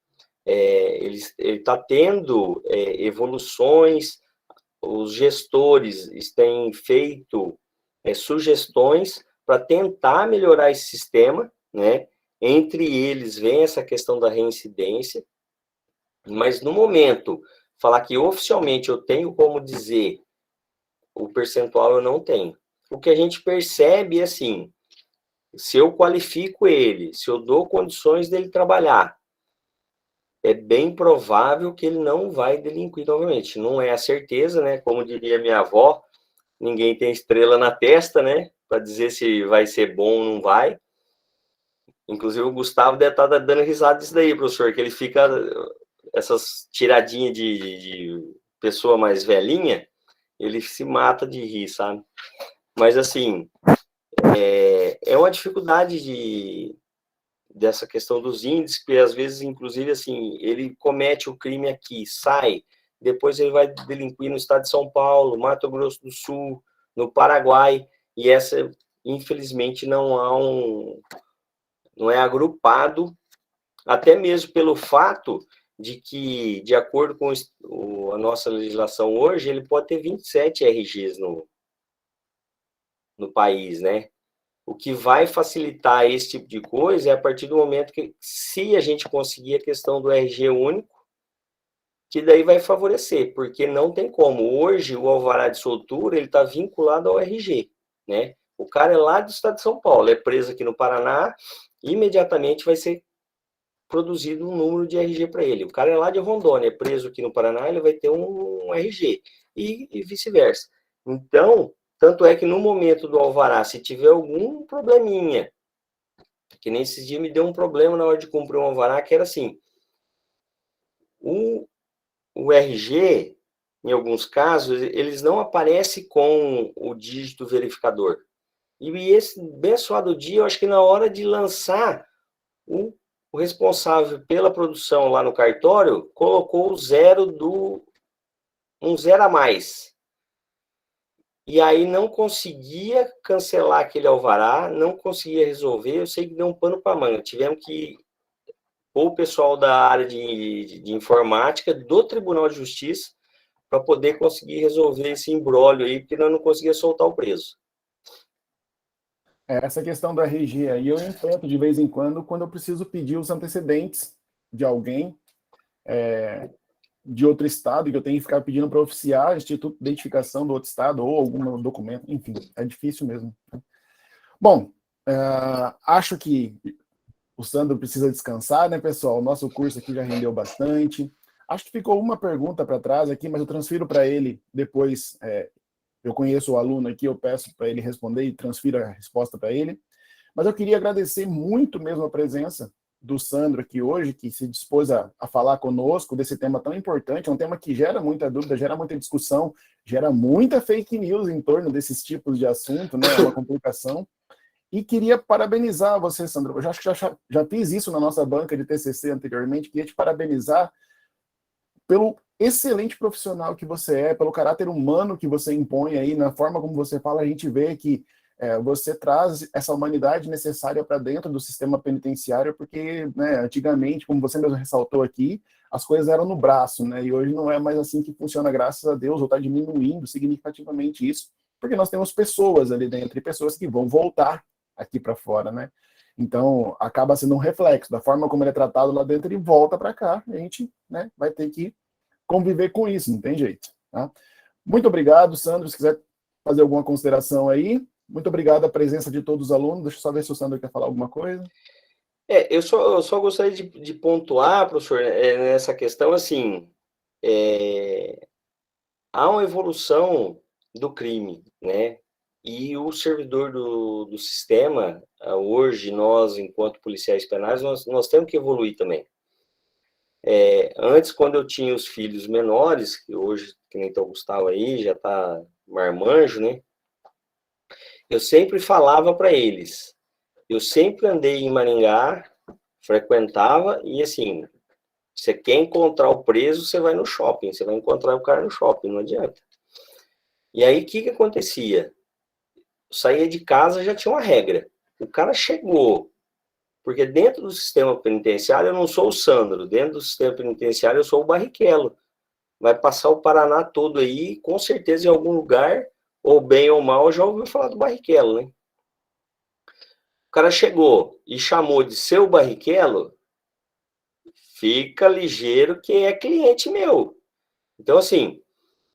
Ele está tendo evoluções, os gestores têm feito sugestões para tentar melhorar esse sistema, né? Entre eles vem essa questão da reincidência, mas no momento, falar que oficialmente eu tenho como dizer o percentual, eu não tenho. O que a gente percebe é assim, se eu qualifico ele, se eu dou condições dele trabalhar, é bem provável que ele não vai delinquir novamente. Não é a certeza, né? Como diria minha avó, ninguém tem estrela na testa, né? Para dizer se vai ser bom ou não vai. Inclusive, o Gustavo deve estar dando risada disso daí, professor, que ele fica... Essas tiradinhas de pessoa mais velhinha, ele se mata de rir, sabe? Mas, assim, é uma dificuldade dessa questão dos índices, porque às vezes, inclusive, assim, ele comete o crime aqui, sai, depois ele vai delinquir no estado de São Paulo, Mato Grosso do Sul, no Paraguai, e essa, infelizmente, não é agrupado, até mesmo pelo fato de que, de acordo com a nossa legislação hoje, ele pode ter 27 RGs no país, né? O que vai facilitar esse tipo de coisa é a partir do momento que, se a gente conseguir a questão do RG único, que daí vai favorecer, porque não tem como. Hoje, o alvará de soltura, ele está vinculado ao RG, né? O cara é lá do estado de São Paulo, é preso aqui no Paraná, imediatamente vai ser produzido um número de RG para ele. O cara é lá de Rondônia, é preso aqui no Paraná, ele vai ter um RG, e vice-versa. Então, tanto é que no momento do alvará, se tiver algum probleminha, que nem esses dias me deu um problema na hora de cumprir um alvará, que era assim, o RG, em alguns casos, eles não aparecem com o dígito verificador. E esse abençoado dia, eu acho que na hora de lançar, o responsável pela produção lá no cartório colocou um zero a mais. E aí não conseguia cancelar aquele alvará, não conseguia resolver, eu sei que deu um pano para manga. Tivemos que pôr o pessoal da área de informática do Tribunal de Justiça para poder conseguir resolver esse imbróglio aí, porque nós não conseguia soltar o preso. Essa questão do RG aí eu enfrento de vez em quando eu preciso pedir os antecedentes de alguém. de outro estado, que eu tenho que ficar pedindo para oficiar Instituto de Identificação do outro estado, ou algum documento, enfim, é difícil mesmo. Bom, acho que o Sandro precisa descansar, né, pessoal? O nosso curso aqui já rendeu bastante. Acho que ficou uma pergunta para trás aqui, mas eu transfiro para ele depois. Eu conheço o aluno aqui, eu peço para ele responder e transfiro a resposta para ele. Mas eu queria agradecer muito mesmo a presença do Sandro aqui hoje, que se dispôs a falar conosco desse tema tão importante. É um tema que gera muita dúvida, gera muita discussão, gera muita fake news em torno desses tipos de assunto, né? É uma complicação. E queria parabenizar você, Sandro. Eu acho que já fiz isso na nossa banca de TCC anteriormente. Queria te parabenizar pelo excelente profissional que você é, pelo caráter humano que você impõe aí, na forma como você fala. A gente vê que você traz essa humanidade necessária para dentro do sistema penitenciário, porque, né, antigamente, como você mesmo ressaltou aqui, as coisas eram no braço, né? E hoje não é mais assim que funciona, graças a Deus, ou está diminuindo significativamente isso, porque nós temos pessoas ali dentro, e pessoas que vão voltar aqui para fora, né? Então, acaba sendo um reflexo da forma como ele é tratado lá dentro e volta para cá. A gente, né, vai ter que conviver com isso, não tem jeito. Tá? Muito obrigado, Sandro. Se quiser fazer alguma consideração aí. Muito obrigado a presença de todos os alunos. Deixa eu só ver se o Sandro quer falar alguma coisa. Eu só gostaria de pontuar, professor, nessa questão, assim, há uma evolução do crime, né? E o servidor do sistema, hoje, nós, enquanto policiais penais, nós temos que evoluir também. Antes, quando eu tinha os filhos menores, que hoje, que nem tá o Gustavo aí, já tá marmanjo, né? Eu sempre falava para eles, eu sempre andei em Maringá, frequentava, e assim, você quer encontrar o preso, você vai no shopping, você vai encontrar o cara no shopping, não adianta. E aí, o que acontecia? Eu saía de casa, já tinha uma regra. O cara chegou, porque dentro do sistema penitenciário eu não sou o Sandro, dentro do sistema penitenciário eu sou o Barrichello. Vai passar o Paraná todo aí, com certeza em algum lugar, ou bem ou mal, já ouviu falar do Barrichello, né? O cara chegou e chamou de seu Barrichello, fica ligeiro que é cliente meu. Então, assim,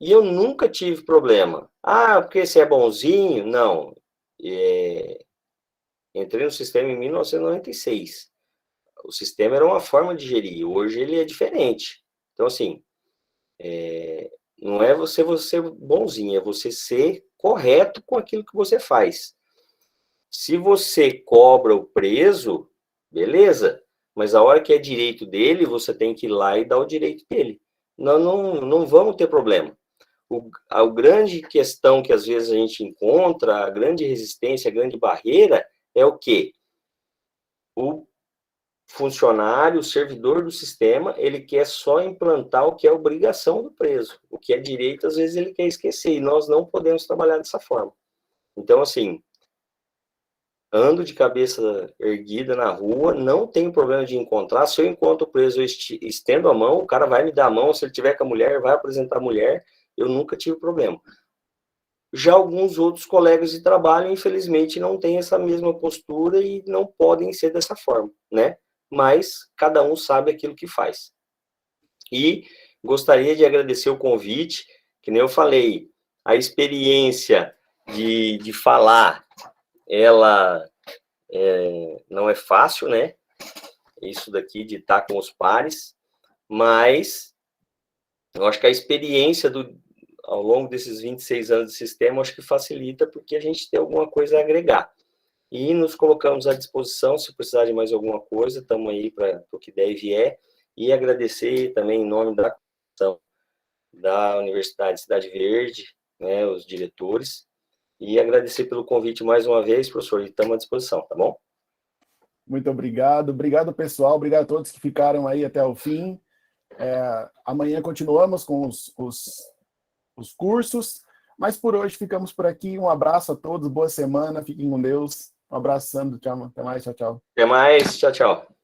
e eu nunca tive problema. Ah, porque você é bonzinho? Não. Entrei no sistema em 1996. O sistema era uma forma de gerir. Hoje ele é diferente. Então, assim, não é você bonzinho, é você ser correto com aquilo que você faz. Se você cobra o preso, beleza, mas a hora que é direito dele, você tem que ir lá e dar o direito dele. Não vamos ter problema. A grande questão que às vezes a gente encontra, a grande resistência, a grande barreira, é o quê? O funcionário, o servidor do sistema, ele quer só implantar o que é obrigação do preso. O que é direito, às vezes, ele quer esquecer, e nós não podemos trabalhar dessa forma. Então, assim, ando de cabeça erguida na rua, não tenho problema de encontrar. Se eu encontro o preso, eu estendo a mão, o cara vai me dar a mão. Se ele tiver com a mulher, vai apresentar a mulher. Eu nunca tive problema. Já alguns outros colegas de trabalho, infelizmente, não têm essa mesma postura e não podem ser dessa forma, né? Mas cada um sabe aquilo que faz. E gostaria de agradecer o convite, que nem eu falei, a experiência de falar, ela não é fácil, né? Isso daqui de estar com os pares, mas eu acho que a experiência ao longo desses 26 anos de sistema, acho que facilita, porque a gente tem alguma coisa a agregar. E nos colocamos à disposição, se precisar de mais alguma coisa, estamos aí para o que der e vier. E agradecer também em nome da comissão da Universidade Cidade Verde, né, os diretores, e agradecer pelo convite mais uma vez, professor, e estamos à disposição, tá bom? Muito obrigado. Obrigado, pessoal. Obrigado a todos que ficaram aí até o fim. Amanhã continuamos com os cursos, mas por hoje ficamos por aqui. Um abraço a todos, boa semana, fiquem com Deus. Um abraço, Sandro. Tchau, até mais, tchau, tchau. Até mais, tchau, tchau.